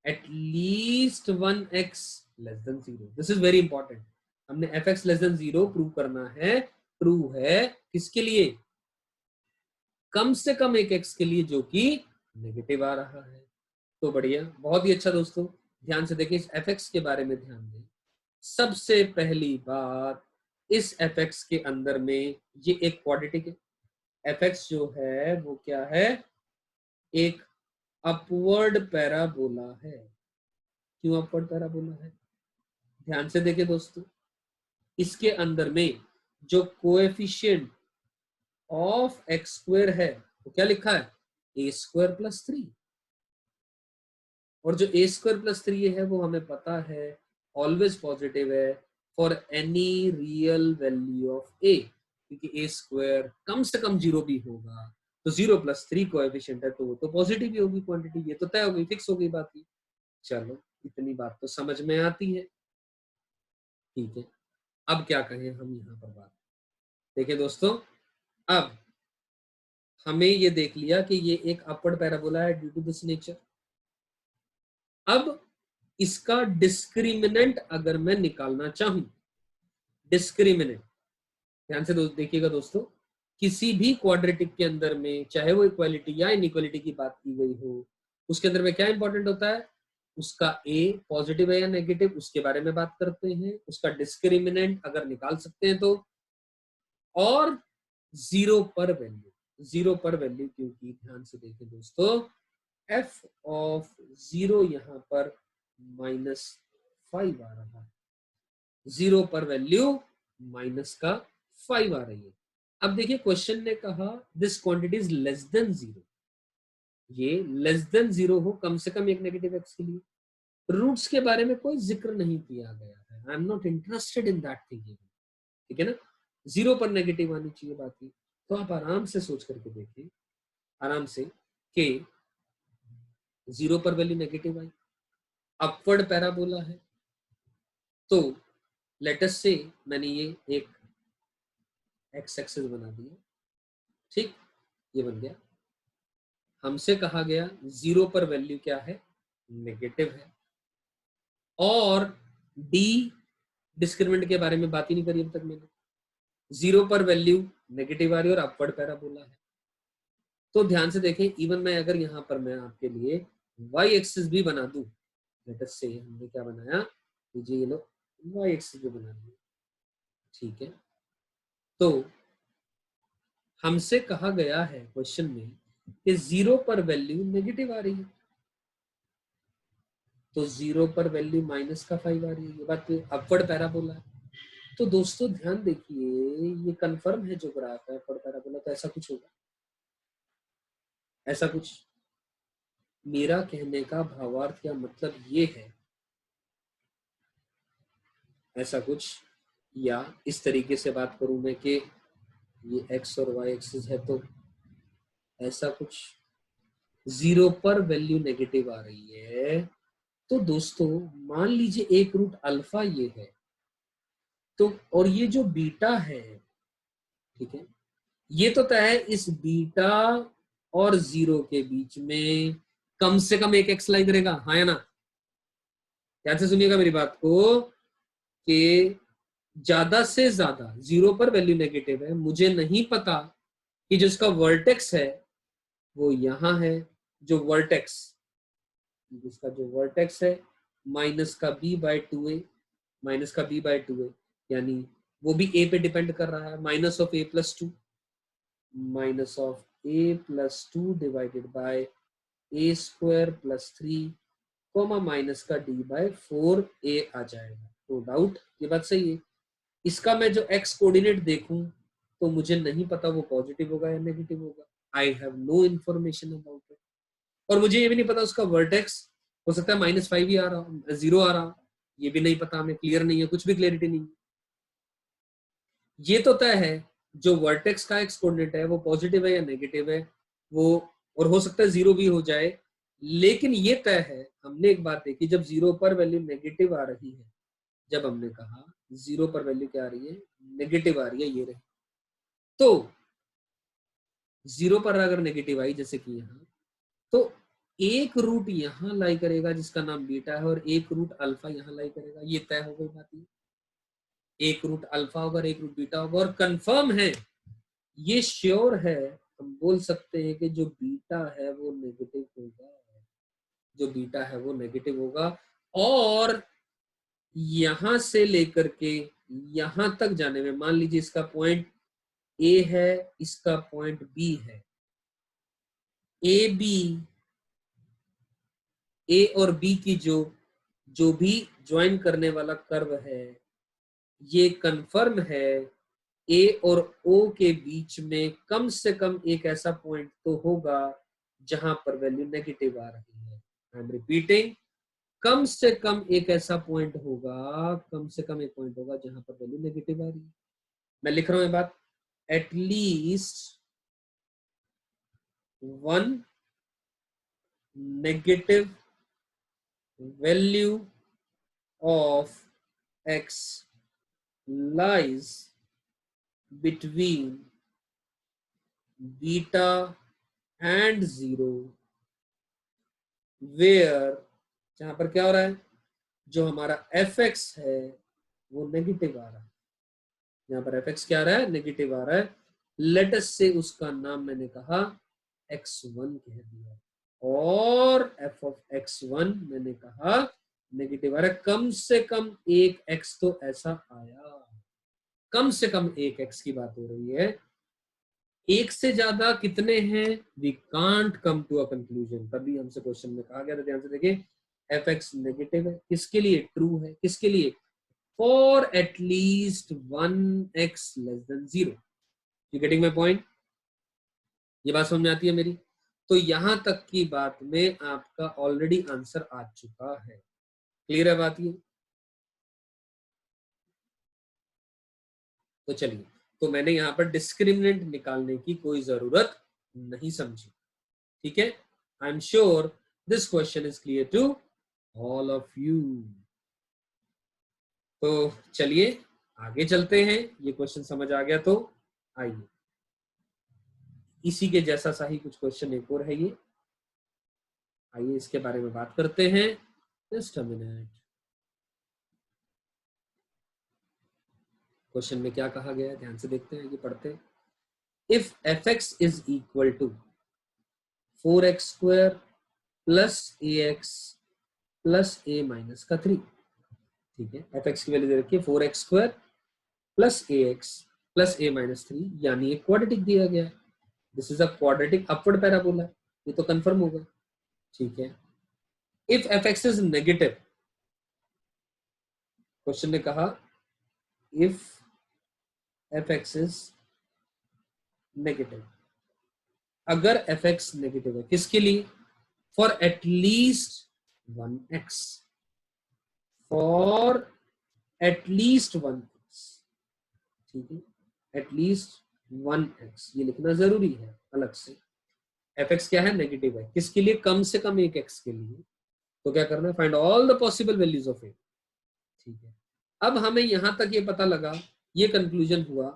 at least 1x less than 0। This is very important. हमने f x less than 0 prove करना है। ट्रू है किसके लिए? कम से कम एक एक्स के लिए जो कि नेगेटिव आ रहा है। तो बढ़िया, बहुत ही अच्छा दोस्तों, ध्यान से देखिए, इस एफ एक्स के बारे में ध्यान दें। सबसे पहली बात, इस एफ एक्स के अंदर में ये एक क्वाड्रेटिक है। एफ एक्स जो है वो क्या है? एक अपवर्ड पैराबोला है। क्यों अपवर्ड पैराबोला है? ध्यान से देखिए दोस्तों, इसके अंदर में जो कोएफिशिएंट ऑफ एक्स स्क्वायर है वो क्या लिखा है? ए स्क्वायर प्लस 3। और जो ए स्क्वायर प्लस 3 है वो हमें पता है ऑलवेज पॉजिटिव है for any real value of a, क्योंकि ए स्क्वायर कम से कम 0 भी होगा। तो 0 + 3 कोएफिशिएंट है तो वो तो पॉजिटिव ही होगी क्वांटिटी। ये तो तय हो गई, फिक्स हो गई बात की। चलो, इतनी बात तो समझ में आती है, ठीक है। अब क्या कहें हम यहाँ पर बात, देखिए दोस्तों, अब हमें ये देख लिया कि ये एक अपवर्ड पैराबोला है ड्यू टू दिस नेचर। अब इसका डिस्क्रिमिनेंट अगर मैं निकालना चाहूं, डिस्क्रिमिनेंट ध्यान से देखिएगा दोस्तों, किसी भी क्वाड्रेटिक के अंदर में चाहे वो इक्वालिटी या इनइक्वालिटी की बात की गई हो, उसके अंदर में क्या इंपॉर्टेंट होता है? उसका ए पॉजिटिव है या नेगेटिव, उसके बारे में बात करते हैं। उसका डिस्क्रिमिनेंट अगर निकाल सकते हैं तो, और 0 पर वैल्यू, 0 पर वैल्यू, क्योंकि ध्यान से देखें दोस्तों, एफ ऑफ 0 यहाँ पर -5 आ रहा है। 0 पर वैल्यू -5 आ रही है। अब देखिए, क्वेश्चन ने कहा this quantity is less than 0। ये लेस देन 0 हो, कम से कम एक नेगेटिव एक्स के लिए। रूट्स के बारे में कोई जिक्र नहीं किया गया है। I am not interested in that thing, ठीक है ना। 0 पर नेगेटिव आनी चाहिए बात की। तो आप आराम से सोच करके देखिए, आराम से, कि 0 पर वैल्यू नेगेटिव आई, अपवर्ड पैराबोला है, तो लेटस से मैंने ये एक एक्स एक्सिस बना दिया, ठीक, ये बन गया। हमसे कहा गया 0 पर वैल्यू क्या है? नेगेटिव है। और डी डिस्क्रिमिनेंट के बारे में बात ही नहीं करी अब तक मैंने। 0 पर वैल्यू नेगेटिव आ रही है और अपवर्ड पैराबोला है। तो ध्यान से देखें, इवन मैं अगर यहाँ पर मैं आपके लिए y एक्सिस भी बना दूं, लेट्स से हमने क्या बनाया, ये लो y एक्सिस भी बना दिया, ठीक है। तो हमसे कहा गया है क्वेश्चन में कि 0 पर वैल्यू नेगेटिव आ रही है, तो 0 पर वैल्यू -5 आ रही है। ये बात अपवर्ड पैराबोला है। तो दोस्तों ध्यान देखिए, ये कंफर्म है जो ग्राफ है अपवर्ड पैराबोला, तो ऐसा कुछ होगा, ऐसा कुछ। मेरा कहने का भावार्थ या मतलब ये है, ऐसा कुछ, या इस तरीके से बात करूं मैं कि ये x और y एक्सिस है, तो ऐसा कुछ। 0 पर वैल्यू नेगेटिव आ रही है, तो दोस्तों मान लीजिए एक रूट अल्फा ये है, तो और ये जो बीटा है, ठीक है, ये तो तय है इस बीटा और 0 के बीच में कम से कम एक एक्स लाई करेगा, हाँ या ना? ध्यान से सुनिएगा मेरी बात को कि ज्यादा से ज्यादा 0 पर वैल्यू नेगेटिव है, मुझे नहीं पता कि जो इसका वर्टेक्स है वो यहां है, जो वर्टेक्स, जिसका जो वर्टेक्स है माइनस का b बाय 2a, माइनस का b बाय 2a, यानी वो भी a पे डिपेंड कर रहा है, minus of a plus 2, minus of a plus 2 divided by a square plus 3 comma minus का d बाय 4a आ जाएगा। नो डाउट ये बात सही है। इसका मैं जो x कोऑर्डिनेट देखूं तो मुझे नहीं पता वो पॉजिटिव होगा या नेगेटिव होगा, I have no information about it. और मुझे ये भी नहीं पता उसका वर्टेक्स, हो सकता है -5 ही आ रहा, 0 आ रहा, ये भी नहीं पता हमें, क्लियर नहीं है, कुछ भी क्लियरिटी नहीं है। ये तो तय है जो वर्टेक्स का एक्स कोऑर्डिनेट है वो पॉजिटिव है या नेगेटिव है, वो, और हो सकता है 0 भी हो जाए, लेकिन ये तय है, हमने एक बात देखी, जब 0 पर वैल्यू नेगेटिव आ रही है, जब हमने कहा 0 पर वैल्यू क्या आ रही है, नेगेटिव आ रही है, ये रही, तो 0 पर अगर नेगेटिव आई जैसे कि यहाँ, तो एक रूट यहां लाई करेगा जिसका नाम बीटा है और एक रूट अल्फा यहां लाई करेगा, ये तय हो गई बात। ये एक रूट अल्फा होगा और एक रूट बीटा होगा, और कंफर्म है, ये श्योर है, हम बोल सकते हैं कि जो बीटा है वो नेगेटिव होगा, जो बीटा है वो नेगेटिव होगा, और यहां से लेकर के यहां तक जाने में, मान लीजिए इसका पॉइंट ए है, इसका पॉइंट बी है, ए बी, ए और बी की जो भी ज्वाइन करने वाला कर्व है, ये कंफर्म है ए और ओ के बीच में कम से कम एक ऐसा पॉइंट तो होगा जहां पर वैल्यू नेगेटिव आ रही है। आई एम रिपीटिंग, कम से कम एक ऐसा पॉइंट होगा, कम से कम एक पॉइंट होगा जहां पर वैल्यू नेगेटिव आ रही है। मैं लिख रहा हूं ये बात, at least one negative value of x lies between beta and 0 where, जहां पर क्या हो रहा है, जो हमारा fx है वो नेगेटिव आ रहा है, यहाँ पर fx क्या आ रहा है, नेगेटिव आ रहा है, लेट अस से उसका नाम मैंने कहा x1 कह दिया, और f ऑफ x1 मैंने कहा नेगेटिव आ रहा है, कम से कम एक x तो ऐसा आया, कम से कम एक x की बात हो रही है, एक से ज्यादा कितने हैं, we can't come to a conclusion. तभी हमसे क्वेश्चन में कहा गया था, ध्यान से देखिए, एफ एक्स नेगेटिव है, किसके लिए, ट्रू है, किसके लिए, for at least 1x less than 0। You getting my point? ये बात समझ में आती है मेरी? तो यहां तक की बात में आपका ऑलरेडी आंसर आ चुका है, क्लियर है बात ये? तो चलिए, तो मैंने यहां पर डिस्क्रिमिनेंट निकालने की कोई जरूरत नहीं समझी, ठीक है? I am sure this question is clear to all of you. तो चलिए आगे चलते हैं, ये क्वेश्चन समझ आ गया तो आइए, इसी के जैसा सा ही कुछ क्वेश्चन एक और है, ये आइए इसके बारे में बात करते हैं। जस्ट अ मिनट, क्वेश्चन में क्या कहा गया है ध्यान से देखते हैं, ये पढ़ते हैं। If f x is equal to 4x square plus a x plus a minus का 3, ठीक है, एफ एक्स की वैल्यू दे रखी है 4x square plus a x plus a minus 3, यानी एक क्वाड्रेटिक दिया गया है, this is a quadratic upward parabola, ये तो कंफर्म होगा, ठीक है। If f x is negative, question ने कहा if f x is negative, अगर एफ एक्स नेगेटिव है, किसके लिए, for at least 1x, for at least 1x, ठीक है, एटलीस्ट 1x, ये लिखना जरूरी है अलग से। एफ एक्स क्या है, नेगेटिव है, किसके लिए, कम से कम एक x के लिए, तो क्या करना है, find all the possible values of a, ठीक है। अब हमें यहां तक ये पता लगा, ये कंक्लूजन हुआ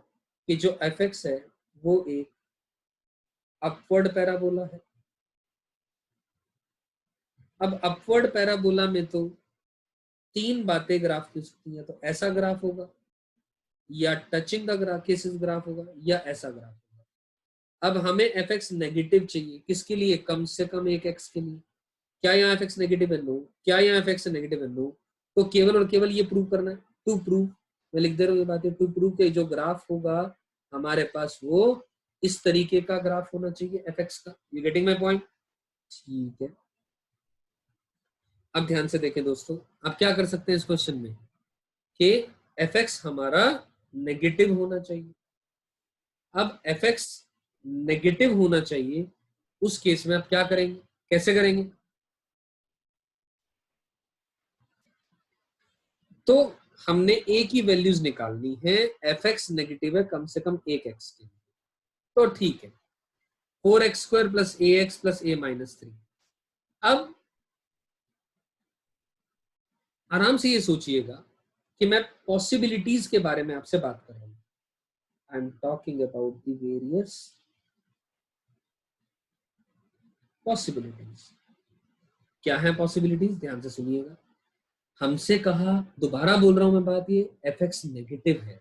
कि जो एफ एक्स है वो एक अपवर्ड पैराबोला है। अब अपवर्ड पैराबोला में तो तीन बातें ग्राफ की सकती हैं, तो ऐसा ग्राफ होगा, या touching the graph cases graph होगा, या ऐसा ग्राफ होगा। अब हमें एफ एक्स नेगेटिव चाहिए, किसके लिए? कम से कम एक एक्स के लिए। क्या यहाँ एफ एक्स नेगेटिव है? नो। क्या यहाँ एफ एक्स नेगेटिव है? नो। तो केवल और केवल ये प्रूव करना है, टू प्रूव, मैं लिख दे रहा हूँ ये बातें, टू प्रूव के जो ग्राफ होगा हमारे पास वो इस तरीके का ग्राफ होना चाहिए एफ एक्स का। You getting my point? ठीक है, अब ध्यान से देखें दोस्तों, अब क्या कर सकते हैं इस क्वेश्चन में कि एफ एक्स हमारा नेगेटिव होना चाहिए। अब एफ एक्स नेगेटिव होना चाहिए, उस केस में आप क्या करेंगे, कैसे करेंगे? तो हमने ए की वैल्यूज निकालनी है, एफ एक्स नेगेटिव है कम से कम एक एक्स के, तो ठीक है, 4x² plus a x plus a minus 3। अब आराम से ये सोचिएगा कि मैं पॉसिबिलिटीज के बारे में आपसे बात कर रहा हूं। I am talking about the various possibilities. क्या है पॉसिबिलिटीज? ध्यान से सुनिएगा। हमसे कहा, दोबारा बोल रहा हूं मैं बात, ये एफ एक्स नेगेटिव है,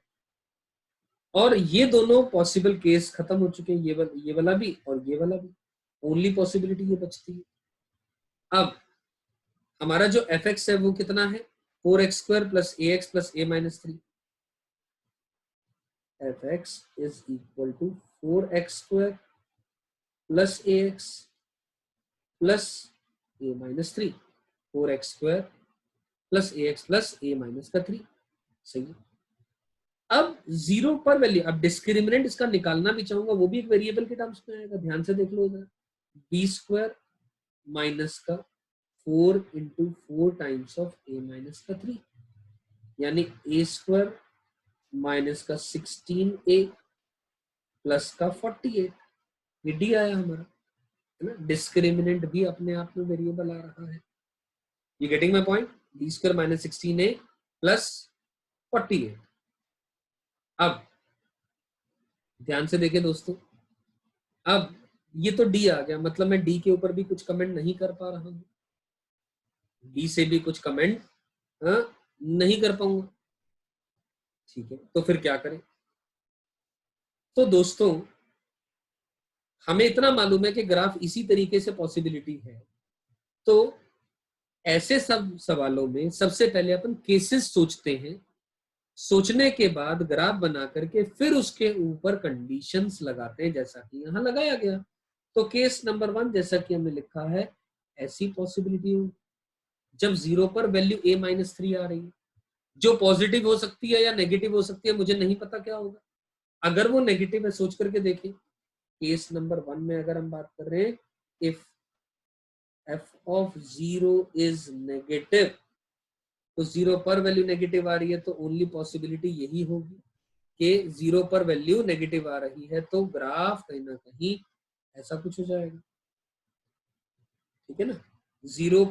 और ये दोनों पॉसिबल केस खत्म हो चुके हैं, ये वाला भी और ये वाला भी। ओनली पॉसिबिलिटी ये बचती है। अब हमारा जो एफ एक्स है वो कितना है? 4x² plus a x plus a minus 3। F x is equal to 4x² plus a x plus a minus 3। 4x² plus a x plus a minus का 3। सही है। अब जीरो पर वैल्यू, अब डिस्क्रिमिनेंट इसका निकालना भी चाहूंगा, वो भी एक वेरिएबल के टर्म्स में आएगा। ध्यान से देख लो इधर, b² माइनस का 4 into 4 times of a minus का 3, यानी a² माइनस का 16a प्लस का 48। ये डी आया हमारा, है ना। डिस्क्रिमिनेंट भी अपने आप में वेरिएबल आ रहा है। ये getting my point? b² minus 16a plus 48। अब ध्यान से देखें दोस्तों, अब ये तो डी आ गया, मतलब मैं डी के ऊपर भी कुछ कमेंट नहीं कर पा रहा हूं, डी से भी कुछ कमेंट नहीं कर पाऊंगा। ठीक है, तो फिर क्या करें? तो दोस्तों हमें इतना मालूम है कि ग्राफ इसी तरीके से पॉसिबिलिटी है, तो ऐसे सब सवालों में सबसे पहले अपन केसेस सोचते हैं, सोचने के बाद ग्राफ बना करके फिर उसके ऊपर कंडीशंस लगाते हैं, जैसा कि यहां लगाया गया। तो केस नंबर 1 जैसा कि हमने लिखा है, ऐसी पॉसिबिलिटी हो जब जीरो पर वैल्यू a माइनस 3 आ रही है, जो पॉजिटिव हो सकती है या नेगेटिव हो सकती है, मुझे नहीं पता क्या होगा। अगर वो नेगेटिव है, सोच करके देखें, केस नंबर 1 में अगर हम बात कर रहे हैं, if f of 0 is negative, तो जीरो पर वैल्यू नेगेटिव आ रही है, तो ओनली पॉसिबिलिटी यही होगी कि जीरो पर वैल्यू नेगेटिव आ रही है, तो ग्राफ कहीं ना कहीं ऐसा कुछ हो जाएगा। ठीक है ना, जीरो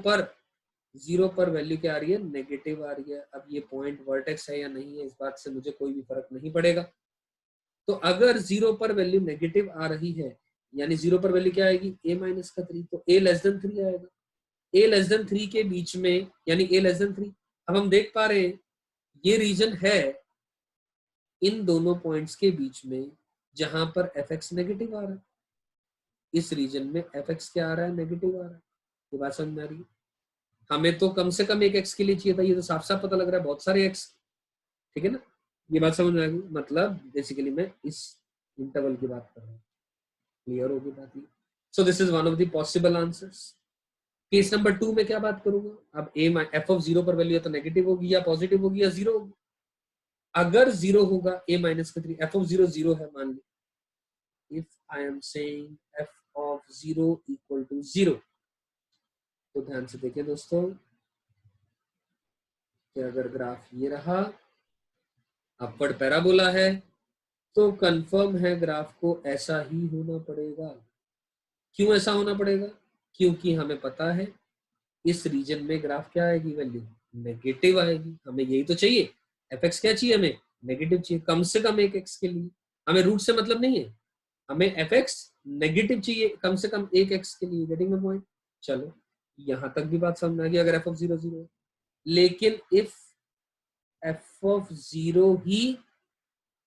पर वैल्यू क्या आ रही है? नेगेटिव आ रही है। अब ये पॉइंट वर्टेक्स है या नहीं है, इस बात से मुझे कोई भी फर्क नहीं पड़ेगा। तो अगर जीरो पर वैल्यू नेगेटिव आ रही है, यानी जीरो पर वैल्यू क्या आएगी? a माइनस का 3, तो a लेस देन 3 आएगा। a लेस देन 3 के बीच में, यानी a लेस देन 3, अब हम देख पा रहे हैं ये रीजन है इन दोनों पॉइंट्स के बीच में जहां पर एफ एक्स नेगेटिव आ रहा है। इस रीजन में एफ एक्स क्या आ रहा है? नेगेटिव आ रहा है। ये बात समझ में आ रही है? हमें तो कम से कम एक एक्स के लिए चाहिए था, ये तो साफ साफ पता लग रहा है बहुत सारे एक्स। ठीक है ना, ये बात समझ में आ गई? मतलब बेसिकली मैं इस इंटरवल की बात कर रहा हूँ। क्लियर होगी बात ये? So this is one of the possible answers. Case number 2 में क्या बात करूंगा? अब एफ ऑफ 0 पर वैल्यू या तो नेगेटिव होगी या पॉजिटिव होगी या जीरो होगी। अगर जीरो होगा, a माइनस का 3, एफ ऑफ 0 जीरो है मान ली, if I am saying f of 0 equal to 0, तो ध्यान से देखें दोस्तों कि अगर ग्राफ ये रहा, अपवर्ड पैराबोला है, तो कंफर्म है ग्राफ को ऐसा ही होना पड़ेगा। क्यों ऐसा होना पड़ेगा? क्योंकि हमें पता है इस रीजन में ग्राफ क्या आएगी? वैल्यू नेगेटिव आएगी। हमें यही तो चाहिए, एफ एक्स क्या चाहिए हमें, नेगेटिव चाहिए, कम से कम एक एक्स के लिए, हमें रूट से मतलब नहीं है, हमें एफ एक्स नेगेटिव चाहिए कम से कम एक एक्स के लिए। Getting the point? चलो यहां तक भी बात समझ आ गई। अगर एफ ऑफ जीरो जीरो है, लेकिन इफ एफ ऑफ जीरो ही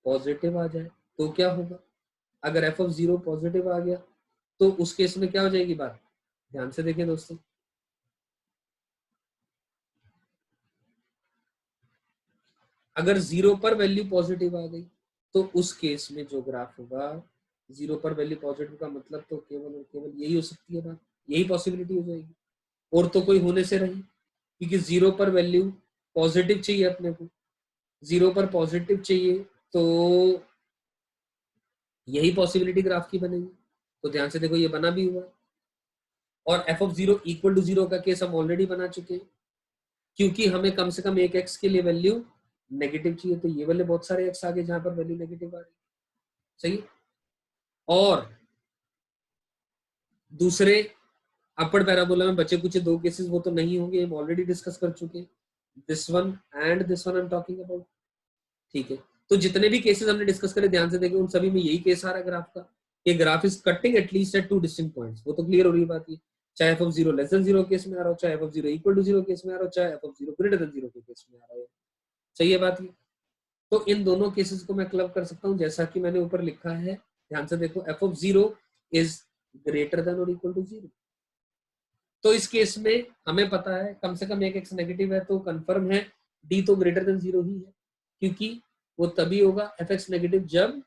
पॉजिटिव आ जाए तो क्या होगा? अगर एफ ऑफ जीरो पॉजिटिव आ गया तो उस केस में क्या हो जाएगी बात, ध्यान से देखें दोस्तों। अगर जीरो पर वैल्यू पॉजिटिव आ गई तो उस केस में जो ग्राफ होगा, जीरो पर वैल्यू पॉजिटिव का मतलब तो केवल और केवल यही हो सकती है बात, यही पॉसिबिलिटी हो जाएगी, और तो कोई होने से रही, क्योंकि जीरो पर वैल्यू पॉजिटिव चाहिए अपने को, जीरो पर पॉजिटिव चाहिए तो यही पॉसिबिलिटी ग्राफ की बनेगी। तो ध्यान से देखो ये बना भी हुआ, और f of zero equal to zero का केस हम ऑलरेडी बना चुके हैं, क्योंकि हमें कम से कम एक एक्स के लिए वैल्यू नेगेटिव चाहिए, तो ये वाले बहुत सारे एक्स आगे जहां पर वैल्यू नेगेटिव आ रही है, सही। और दूसरे अपर पैराबोला में बचे कुछ दो केसेस, वो तो नहीं होंगे, हम ऑलरेडी डिस्कस कर चुके, this one and this one I am talking about, ठीक है। तो जितने भी केसेस हमने डिस्कस करे ध्यान से देखें, उन सभी में यही केस आ रहा है ग्राफ का, कि graph is cutting at least at two distinct points, वो तो क्लियर हो रही बात है, चाहे f of zero less than zero case में आ रहा हो, चाहे f of zero equal to zero case में आ रहा हो, चाहे f of zero greater than zero के केस में आ रहा हो, सही है बात ये। तो इन दोनों केसेस को मैं क्लब कर सकता हूं, जैसा कि मैंने ऊपर लिखा है, ध्यान से देखो, F of zero is greater then और इक्वल टू जीरो। तो इस केस में हमें पता है कम से कम एक एक्स नेगेटिव है, तो कंफर्म है डी तो ग्रेटर देन जीरो ही है, क्योंकि वो तभी होगा एफ एक्स नेगेटिव जब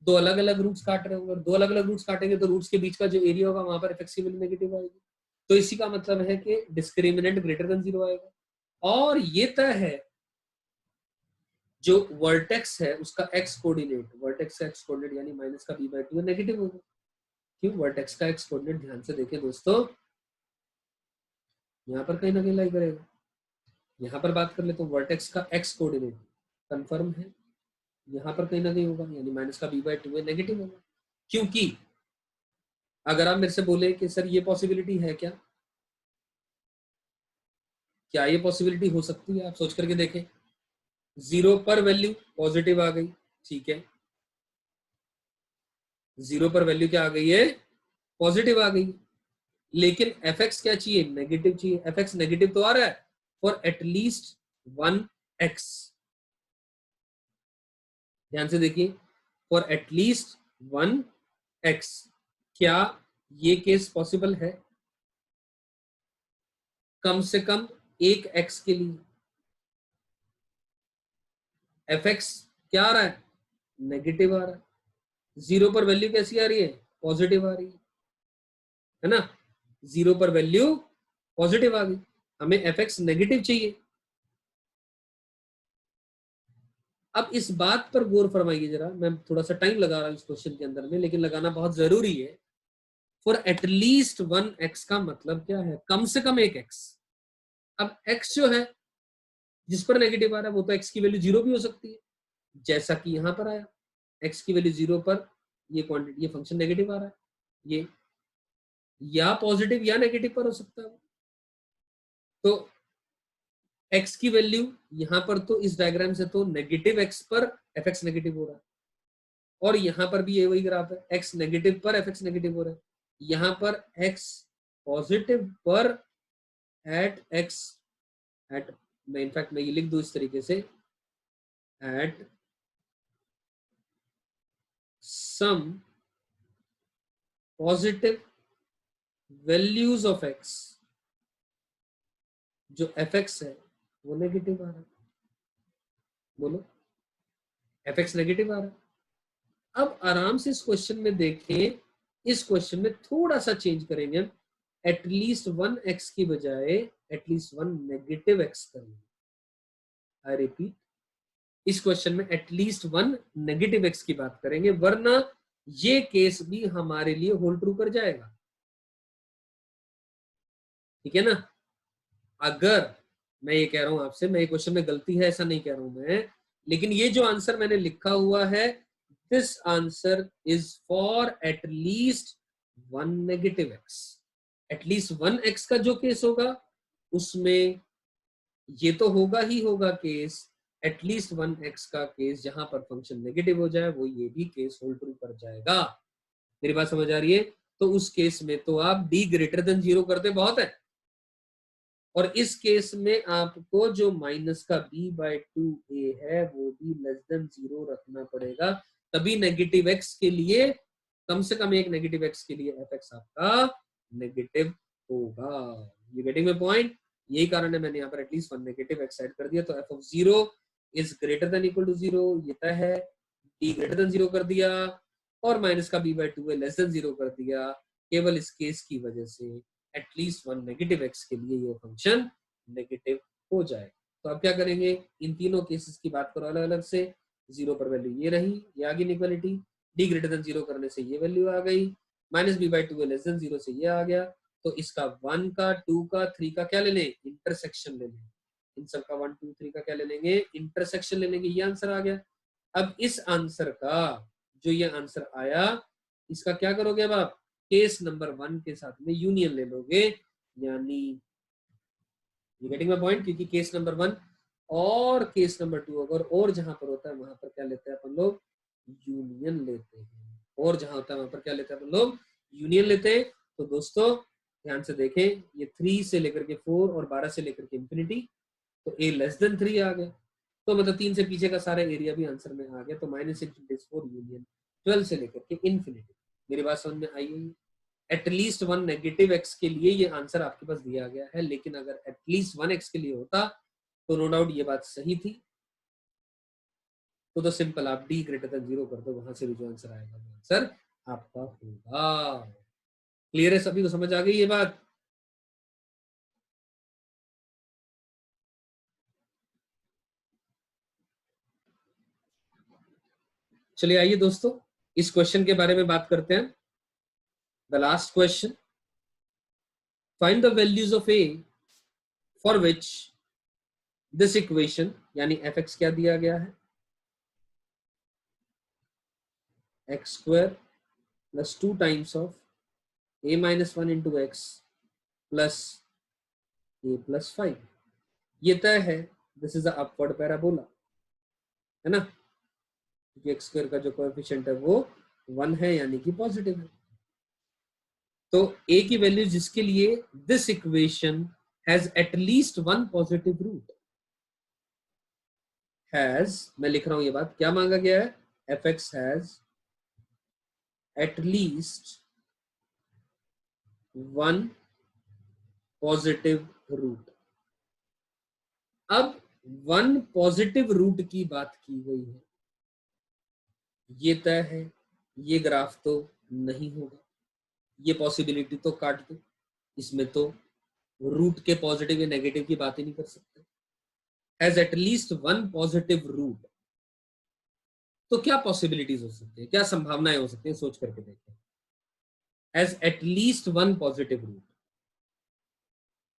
दो अलग अलग रूट्स काट रहे होंगे, दो अलग अलग रूट्स काटेंगे तो रूट्स के बीच का जो एरिया होगा वहां पर एफ एक्स की वैल्यू नेगेटिव आएगी, तो इसी का मतलब है कि डिस्क्रिमिनेंट ग्रेटर देन जीरो आएगा। और ये तय है जो वर्टेक्स है उसका एक्स कोऑर्डिनेट, वर्टेक्स का एक्स कोऑर्डिनेट यानी माइनस का b/2 नेगेटिव होगा, क्यों? वर्टेक्स का एक्स कोऑर्डिनेट ध्यान से देखें दोस्तों, यहाँ पर कहीं ना कहीं लाई करेगा, यहाँ पर बात कर ले तो वर्टेक्स का एक्स कोऑर्डिनेट कंफर्म है यहाँ पर कहीं ना कहीं होगा, यानी माइनस का b/2 नेगेटिव होगा, क्योंकि अगर आप मेरे से बोले कि सर ये पॉसिबिलिटी है क्या, क्या ये पॉसिबिलिटी हो सकती है, आप सोच करके देखें, जीरो पर वैल्यू पॉजिटिव आ गई, ठीक है, जीरो पर वैल्यू क्या आ गई है, पॉजिटिव आ गई, लेकिन एफ एक्स क्या चाहिए, नेगेटिव चाहिए, एफ एक्स नेगेटिव तो आ रहा है फॉर एटलीस्ट वन एक्स, ध्यान से देखिए, फॉर एटलीस्ट वन एक्स, क्या ये केस पॉसिबल है, कम से कम एक एक्स के लिए एफ एक्स क्या आ रहा है, नेगेटिव आ रहा है, जीरो पर वैल्यू कैसी आ रही है, पॉजिटिव आ रही है ना, जीरो पर वैल्यू पॉजिटिव आ गई, हमें एफ एक्स नेगेटिव चाहिए। अब इस बात पर गौर फरमाइए जरा, मैं थोड़ा सा टाइम लगा रहा हूं इस क्वेश्चन के अंदर में, लेकिन लगाना बहुत जरूरी है। फॉर एटलीस्ट वन एक्स का मतलब क्या है, कम से कम एक एक्स। अब एक्स जो है जिस पर नेगेटिव आ रहा है वो तो एक्स की वैल्यू जीरो भी हो सकती है, जैसा कि यहां पर आया, एक्स की वैल्यू जीरो पर ये क्वांटिटी, ये फंक्शन नेगेटिव आ रहा है, ये या पॉजिटिव या नेगेटिव पर हो सकता है। तो एक्स की वैल्यू यहां पर तो इस डायग्राम से तो नेगेटिव एक्स पर एफ एक्स नेगेटिव हो रहा है, और यहां पर भी ये वही ग्राफ है, एक्स नेगेटिव पर एफ एक्स नेगेटिव हो रहा है, यहां पर एक्स पॉजिटिव पर एट एक्स, एट, मैं इनफैक्ट मैं ये लिख दूं इस तरीके से, at some positive values of x, जो एफ एक्स है वो नेगेटिव आ रहा है, बोलो एफ एक्स नेगेटिव आ रहा है। अब आराम से इस क्वेश्चन में देखें, इस क्वेश्चन में थोड़ा सा चेंज करेंगे हम, एटलीस्ट वन एक्स की बजाय एटलीस्ट वन नेगेटिव एक्स करेंगे। आई रिपीट, इस क्वेश्चन में एटलीस्ट वन नेगेटिव एक्स की बात करेंगे, वरना ये केस भी हमारे लिए होल्ड ट्रू कर जाएगा, ठीक है ना। अगर मैं ये कह रहा हूं आपसे, मैं ये क्वेश्चन में गलती है ऐसा नहीं कह रहा हूं मैं, लेकिन ये जो आंसर मैंने लिखा हुआ है, this answer is for at least one negative x, at least one x का जो केस होगा उसमें ये तो होगा ही होगा केस एटलीस्ट वन एक्स का केस जहां पर फंक्शन नेगेटिव हो जाए वो ये भी केस होल्ड ट्रू कर जाएगा। मेरी बात समझ आ रही है? तो उस केस में तो आप d ग्रेटर देन 0 करते बहुत है, और इस केस में आपको जो माइनस का b/2a है वो भी लेस देन 0 रखना पड़ेगा, तभी नेगेटिव x के लिए, कम से कम एक नेगेटिव x के लिए fx आपका नेगेटिव होगा। You getting my point? यही कारण है मैंने यहाँ पर at least one negative x add कर दिया। तो f of 0 is greater than equal to 0 ये तय है, d ग्रेटर देन 0 कर दिया, और माइनस का b/2a लेस देन 0 कर दिया। केवल इस केस की वजह से एटलीस्ट वन नेगेटिव एक्स के लिए ये फंक्शन नेगेटिव हो जाए। तो अब क्या करेंगे, इन तीनों केसेस की बात करो अलग अलग से। 0 पर वैल्यू ये रही, ये आ गई इनइक्वालिटी, d ग्रेटर देन 0 करने से ये वैल्यू आ गई, माइनस b/2 लेस देन 0 से ये आ गया। तो इसका 1 का 2 का 3 का क्या ले लें, इंटरसेक्शन ले लें। इन सब का 1 2 3 का क्या ले लेंगे, इंटरसेक्शन ले लेंगे। ये आंसर आ गया। अब इस आंसर का जो ये आंसर आया, इसका क्या करोगे अब आप, केस नंबर 1 के साथ में यूनियन ले लोगे, यानी यू गेटिंग माय पॉइंट, क्योंकि केस नंबर 1 और केस नंबर 2 अगर और जहां पर होता है वहां पर क्या लेते हैं अपन लोग, यूनियन लेते हैं। और जहां होता है वहां पर क्या लेते हैं अपन लोग, यूनियन लेते हैं। तो दोस्तों ध्यान से देखें, ये 3 से लेकर के 4 और 12 से लेकर के इंफिनिटी, तो a लेस देन 3 आ गया। तो मतलब 3 से पीछे का सारा एरिया भी आंसर में आ गया। तो -6 यूनियन 12 से लेकर के इंफिनिटी। मेरी बात समझ में आई है? एटलीस्ट वन नेगेटिव एक्स के लिए ये आंसर आपके पास दिया गया है, लेकिन अगर एटलीस्ट वन एक्स के लिए होता तो नो डाउट ये बात सही थी। तो सिंपल आप d ग्रेटर देन 0 कर दो, वहां से भी जो आंसर आएगा वो आंसर आपका होगा। क्लियर है? सभी को समझ आ गई ये बात? चलिए आइए दोस्तों इस क्वेश्चन के बारे में बात करते हैं। The last question, find the values of a for which this equation, यानी fx क्या दिया गया है, x square plus 2 times of a minus 1 into x plus a plus 5, ये तय है this is a upward parabola, है ना, क्योंकि एक्स स्क्वायर का जो कोएफिशिएंट है वो 1 है, यानी कि पॉजिटिव है। तो a की वैल्यू जिसके लिए this equation has at least one positive root, has, मैं लिख रहा हूं ये बात, क्या मांगा गया है, fx has at least one positive root. अब वन पॉजिटिव रूट की बात की गई है, ये तय है ये ग्राफ तो नहीं होगा, ये पॉसिबिलिटी तो काट दो, इसमें तो रूट के पॉजिटिव या नेगेटिव की बात ही नहीं कर सकते। Has at least one positive root, तो क्या पॉसिबिलिटीज हो सकती है, क्या संभावनाएं हो सकती है, सोच करके देखते हैं। Has at least one positive root,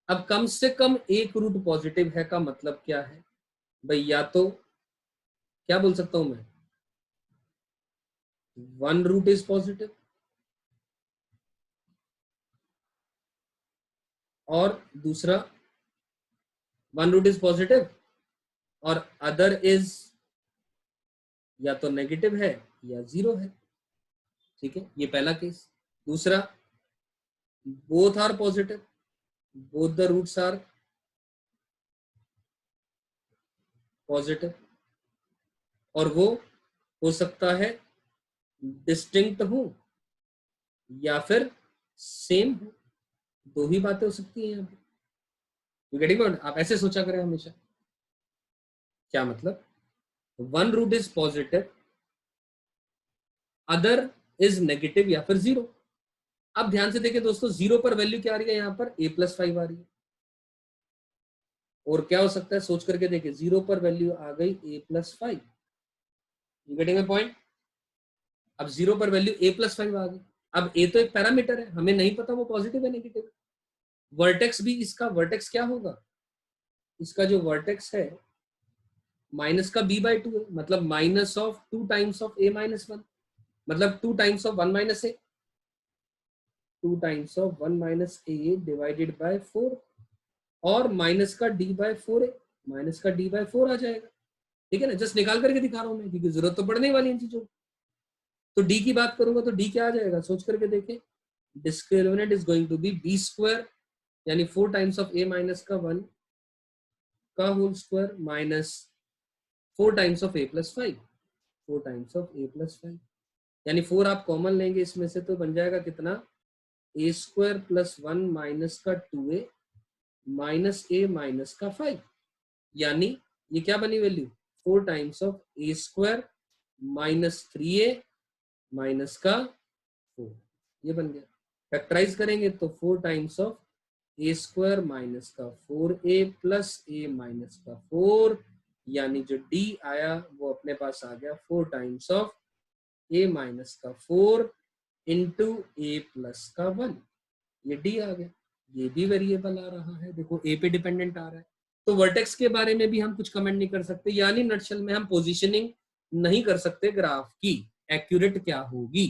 अब कम से कम एक रूट पॉजिटिव है का मतलब क्या है भाई, या तो क्या बोल सकता हूं मैं, वन रूट इज पॉजिटिव, और दूसरा वन रूट इज पॉजिटिव और अदर इज या तो नेगेटिव है या 0 है। ठीक है, ये पहला केस। दूसरा, both are positive, both the roots are positive, और वो हो सकता है डिस्टिंक्ट हो या फिर सेम हो, दो ही बातें हो सकती है यहाँ पे। Getting point? आप ऐसे सोचा करें हमेशा। क्या मतलब, one root is positive, other is negative या फिर 0। अब ध्यान से देखिए दोस्तों, 0 पर वैल्यू क्या आ रही है, यहाँ पर a+5 आ रही है, और क्या हो सकता है सोच करके देखिए, 0 पर वैल्यू आ गई a+5, you getting my point. अब 0 पर वैल्यू a+5 आ गई। अब a तो एक पैरामीटर है, हमें नहीं पता वो पॉजिटिव है नेगेटिव है। वर्टेक्स भी, इसका वर्टेक्स क्या होगा, इसका जो वर्टेक्स है माइनस का b/2 है, मतलब minus of 2 times of a-1, मतलब 2 times of 1 minus a, 2 times of 1 minus a divided by 4, और माइनस का d/4 है, माइनस का d/4 आ जाएगा। ठीक है ना, जस्ट निकाल करके दिखा रहा हूं मैं क्योंकि जरूरत तो पड़ने वाली इन चीजों की। तो डी की बात करूंगा तो डी क्या आ जाएगा, सोच करके देखें। Discriminant is going to be b square यानी 4 टाइम्स ऑफ ए माइनस का 1 का whole square minus 4 times of a plus 5, 4 times of a plus 5 यानी 4 आप कॉमन लेंगे इसमें से तो बन जाएगा कितना, ए स्क्वायर प्लस 1 माइनस का 2a माइनस ए माइनस का 5 यानी ये क्या बनी value, 4 times of A square minus 3a minus का 4, ये बन गया। फैक्टराइज करेंगे तो 4 times of A square minus का 4a प्लस ए माइनस का 4 यानी जो डी आया वो अपने पास आ गया 4 टाइम्स ऑफ ए माइनस का 4 इंटू ए प्लस का 1, ये डी आ गया। ये भी वेरिएबल आ रहा है, देखो ए पे डिपेंडेंट आ रहा है। तो वर्टेक्स के बारे में भी हम कुछ कमेंट नहीं कर सकते, यानी नटशल में हम पोजीशनिंग नहीं कर सकते ग्राफ की एक्यूरेट क्या होगी।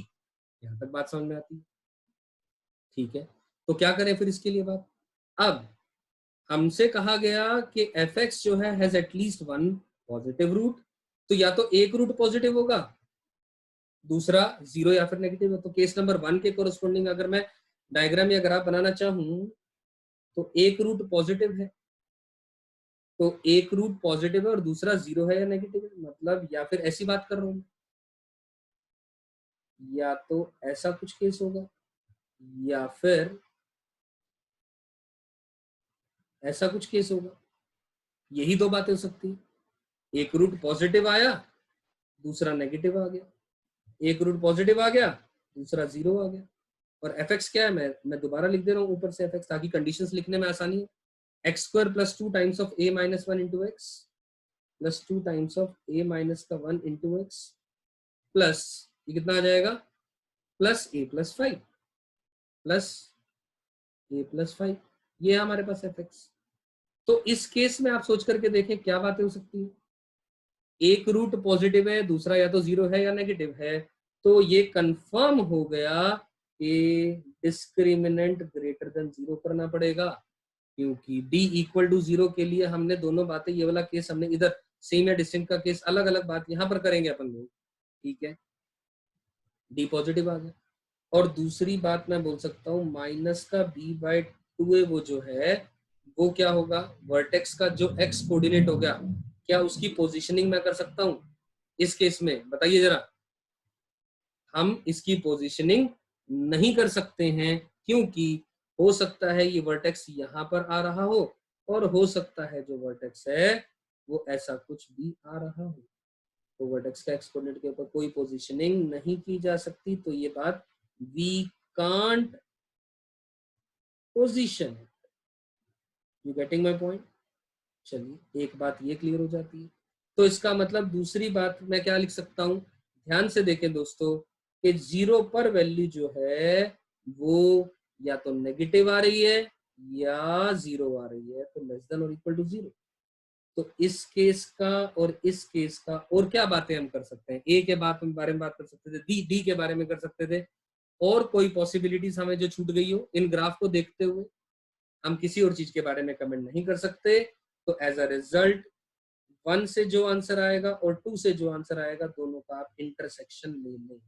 यहां तक बात समझ में आती है, ठीक है। तो क्या करें फिर इसके लिए बात, अब हमसे कहा गया कि एफ एक्स जो है हैज एटलीस्ट 1 पॉजिटिव रूट, तो या तो एक रूट पॉजिटिव होगा, दूसरा 0 या फिर नेगेटिव है। तो केस नंबर 1 के कोरस्पोंडिंग अगर मैं डायग्राम या ग्राफ बनाना चाहूं तो एक रूट पॉजिटिव है, तो एक रूट पॉजिटिव है और दूसरा 0 है या नेगेटिव है, मतलब या फिर ऐसी बात कर रहा हूं, या तो ऐसा कुछ केस होगा या फिर ऐसा कुछ केस होगा, यही दो बातें हो सकती है। एक रूट पॉजिटिव आया, दूसरा नेगेटिव आ गया, एक रूट पॉजिटिव आ गया, दूसरा 0 आ गया। और एफ एक्स क्या है, मैं दोबारा लिख दे रहा हूं ऊपर से एफ एक्स ताकि कंडीशंस लिखने में आसानी हो। X square plus 2 times of a minus 1 into x plus 2 times of a minus का 1 इंटू एक्स प्लस ये कितना आ जाएगा, प्लस ए प्लस 5 प्लस ए प्लस 5, ये है हमारे पास एफ एक्स। तो इस केस में आप सोच करके देखें क्या बातें हो सकती है, एक रूट पॉजिटिव है, दूसरा या तो 0 है या नेगेटिव है, तो ये कंफर्म हो गया कि डिस्क्रिमिनेंट ग्रेटर देन 0 करना पड़ेगा, क्योंकि d इक्वल टू 0 के लिए हमने दोनों बातें, ये वाला केस हमने इधर सेम या डिस्टिंक्ट का केस अलग अलग बात यहां पर करेंगे अपन लोग, ठीक है। d पॉजिटिव आ गया, और दूसरी बात मैं बोल सकता हूँ माइनस का b/2a वो जो है वो क्या होगा, वर्टेक्स का जो x कोऑर्डिनेट हो गया, क्या उसकी पोजीशनिंग मैं कर सकता हूँ इस केस में, बताइए जरा। हम इसकी पोजीशनिंग नहीं कर सकते हैं, क्योंकि हो सकता है ये वर्टेक्स यहां पर आ रहा हो और हो सकता है जो वर्टेक्स है वो ऐसा कुछ भी आ रहा हो, तो वर्टेक्स का एक्स कोऑर्डिनेट के ऊपर कोई पोजीशनिंग नहीं की जा सकती। तो ये बात we can't position, you getting my point. चलिए एक बात ये क्लियर हो जाती है, तो इसका मतलब दूसरी बात मैं क्या लिख सकता हूं, ध्यान से देखें दोस्तों कि 0 पर वैल्यू जो है वो या तो नेगेटिव आ रही है या 0 आ रही है, तो लेस देन और इक्वल टू 0। तो इस केस का और इस केस का और क्या बातें हम कर सकते हैं, ए के बारे में बात कर सकते थे, डी के बारे में कर सकते थे, और कोई पॉसिबिलिटीज हमें जो छूट गई हो इन ग्राफ को देखते हुए हम किसी और चीज के बारे में कमेंट नहीं कर सकते। तो एज अ रिजल्ट 1 से जो आंसर आएगा और 2 से जो आंसर आएगा दोनों का आप इंटरसेक्शन ले लें,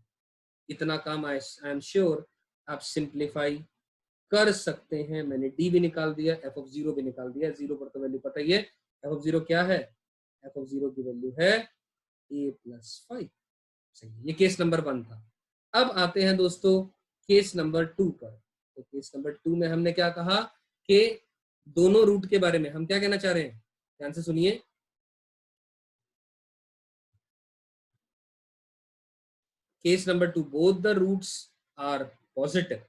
इतना काम आई एम श्योर आप सिंप्लीफाई कर सकते हैं। मैंने डी भी निकाल दिया, एफ ऑफ 0 भी निकाल दिया, 0 पर तो वैल्यू पता ही है, एफ ऑफ 0 क्या है, एफ ऑफ 0 की वैल्यू है a प्लस 5, सही, ये केस नंबर 1 था। अब आते हैं दोस्तों केस नंबर 2 पर। तो केस नंबर 2 में हमने क्या कहा कि दोनों रूट के बारे में हम क्या कहना चाह रहे हैं, ध्यान से सुनिए। Case number 2, both the roots are positive,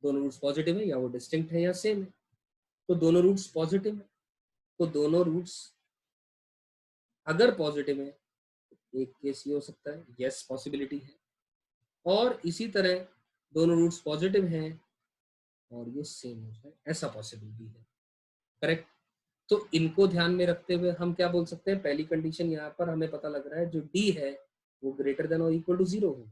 दोनों रूट्स पॉजिटिव है या वो डिस्टिंक्ट है या सेम है, तो दोनों रूट्स पॉजिटिव है, तो दोनों रूट्स अगर पॉजिटिव है, एक केस ये हो सकता है, यस पॉसिबिलिटी है, और इसी तरह दोनों रूट्स पॉजिटिव हैं और ये सेम हो जाए, ऐसा पॉसिबिलिटी है, करेक्ट। तो इनको ध्यान में रखते हुए हम क्या बोल सकते हैं, पहली कंडीशन यहाँ पर हमें पता लग रहा है जो डी है वो ग्रेटर देन और इक्वल टू 0 होगा,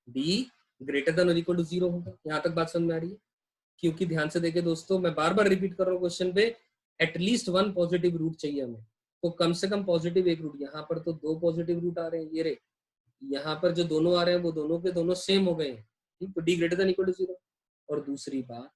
डी ग्रेटर देन और इक्वल टू 0 होगा। यहाँ तक बात समझ में आ रही है, क्योंकि ध्यान से देखें दोस्तों, मैं बार बार रिपीट कर रहा हूँ क्वेश्चन पे, एटलीस्ट 1 पॉजिटिव रूट चाहिए हमें, तो कम से कम पॉजिटिव एक रूट, यहाँ पर तो 2 पॉजिटिव रूट आ रहे हैं, ये रे, यहाँ पर जो दोनों आ रहे हैं वो दोनों के दोनों सेम हो गए हैं, ठीक। तो d greater than equal to 0। और दूसरी बात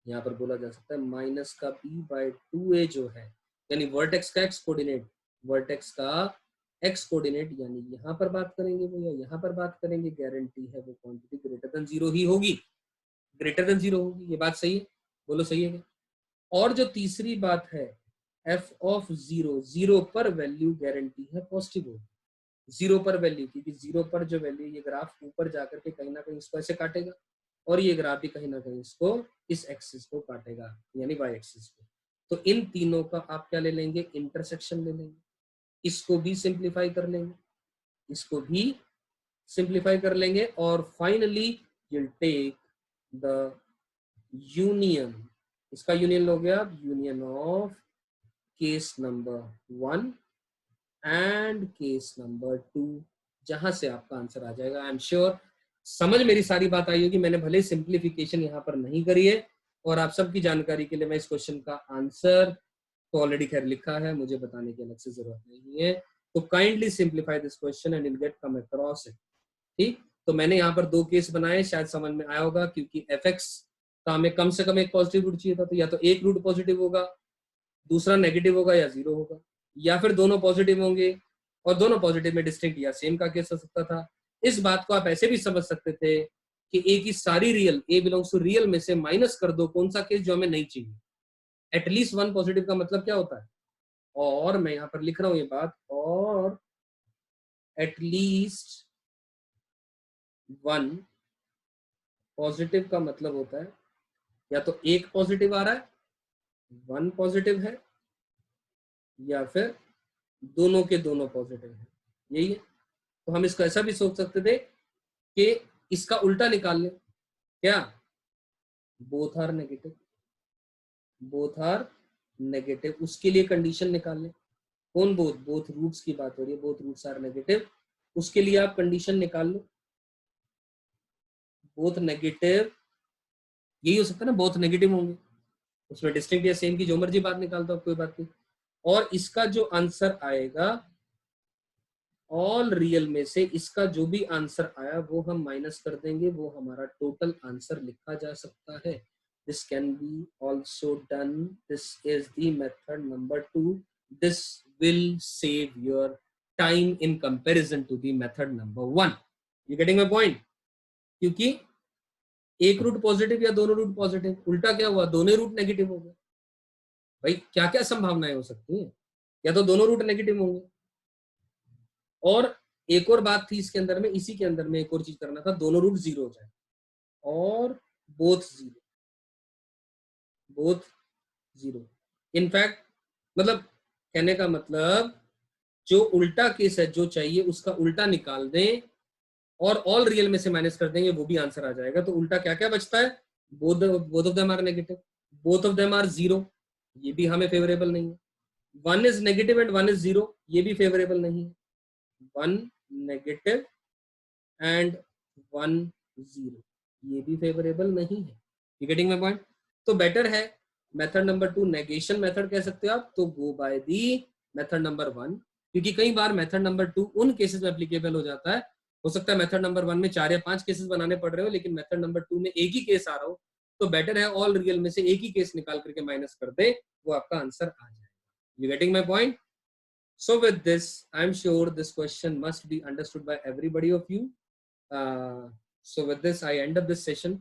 यहाँ पर बोला जा सकता है माइनस का b/2a जो है, यानी वर्टेक्स का एक्स कोऑर्डिनेट, वर्टेक्स का एक्स कोऑर्डिनेट, यानी यहाँ पर बात करेंगे वो या यहाँ पर बात करेंगे, गारंटी है वो क्वांटिटी ग्रेटर देन 0 ही होगी, ग्रेटर देन 0 होगी। ये बात सही है, बोलो सही है क्या? और जो तीसरी बात है f ऑफ 0, 0 पर वैल्यू गारंटी है पॉजिटिव होगी, 0 पर वैल्यू, क्योंकि 0 पर जो वैल्यू, ये ग्राफ ऊपर जाकर के कहीं ना कहीं इसको ऐसे काटेगा और ये ग्राफ भी कहीं ना कहीं इसको इस एक्सिस को काटेगा, यानी वाई एक्सिस को। तो इन तीनों का आप क्या ले लेंगे, इंटरसेक्शन ले लेंगे, इसको भी सिंप्लीफाई कर लेंगे, इसको भी सिंप्लीफाई कर लेंगे, और finally you'll take the union, इसका यूनियन हो गया union of case number 1 and case number 2, जहां से आपका आंसर आ जाएगा। आई एम श्योर समझ मेरी सारी बात आई होगी। मैंने भले सिंप्लीफिकेशन यहाँ पर नहीं करी है, और आप सबकी जानकारी के लिए मैं इस क्वेश्चन का आंसर तो ऑलरेडी खैर लिखा है, मुझे बताने की अलग से जरूरत नहीं है। तो kindly simplify this question and will get come across it, ठीक। तो मैंने यहाँ पर 2 केस बनाए, शायद समझ में आया होगा, क्योंकि fx का हमें कम से कम एक पॉजिटिव रूट चाहिए था, तो या तो एक रूट पॉजिटिव होगा, दूसरा नेगेटिव होगा, या 0 होगा, या फिर दोनों पॉजिटिव होंगे और दोनों पॉजिटिव में डिस्टिंक्ट या सेम का केस हो सकता था। इस बात को आप ऐसे भी समझ सकते थे कि ए की सारी real, A belongs to real में से माइनस कर दो कौन सा केस जो हमें नहीं चाहिए, एटलीस्ट 1 पॉजिटिव का मतलब क्या होता है, और मैं यहाँ पर लिख रहा हूं ये बात, और एटलीस्ट 1 पॉजिटिव का मतलब होता है या तो एक पॉजिटिव आ रहा है, 1 पॉजिटिव है, या फिर दोनों के दोनों पॉजिटिव है, यही है। तो हम इसको ऐसा भी सोच सकते थे कि इसका उल्टा निकाल लें, क्या, both are negative, both are negative, उसके लिए कंडीशन निकाल लें। कौन बोथ, बोथ रूट्स की बात हो रही है, बोथ रूट्स आर नेगेटिव, उसके लिए आप कंडीशन निकाल लो, बोथ नेगेटिव, यही हो सकता है ना, बोथ नेगेटिव होंगे, उसमें डिस्टिंक्ट या सेम की जो मर्जी बात निकालता हूं, कोई बात नहीं। और इसका जो आंसर आएगा ऑल रियल में से, इसका जो भी आंसर आया वो हम माइनस कर देंगे, वो हमारा टोटल आंसर लिखा जा सकता है। This can be also done, this is the method number 2, this will save your time in comparison to the method number 1। You getting my point? क्योंकि एक रूट पॉजिटिव या दोनों रूट पॉजिटिव, उल्टा क्या हुआ, दोनों रूट नेगेटिव हो गए। भाई क्या क्या संभावनाएं हो सकती हैं, या तो दोनों रूट नेगेटिव होंगे, और एक और बात थी इसके अंदर में, इसी के अंदर में एक और चीज करना था, दोनों रूट 0 हो जाए, और बोथ 0, बोथ 0। इनफैक्ट मतलब कहने का मतलब, जो उल्टा केस है जो चाहिए उसका उल्टा निकाल दें और ऑल रियल में से माइनस कर देंगे, वो भी आंसर आ जाएगा। तो उल्टा क्या क्या बचता है, both of them are negative, both of them are 0, ये भी हमें फेवरेबल नहीं है, 1 इज नेगेटिव एंड 1 इज 0, ये भी फेवरेबल नहीं है, 1 नेगेटिव एंड 1 0, ये भी फेवरेबल नहीं है। You getting my point? तो बेटर है मेथड नंबर 2, नेगेशन मेथड कह सकते हो आप, तो गो बाय दी मेथड नंबर 1, क्योंकि कई बार मेथड नंबर 2 उन केसेस में एप्लीकेबल हो जाता है। हो सकता है मेथड नंबर 1 में 4 या 5 केसेस बनाने पड़ रहे हो, लेकिन मेथड नंबर 2 में एक ही केस आ रहा हो, तो बेटर है ऑल रियल में से एक ही केस निकाल करके माइनस कर दे, वो आपका आंसर आ जाएगा। You getting my point? So with this, I'm sure this question must be understood by everybody of you. So with this, I end up this session.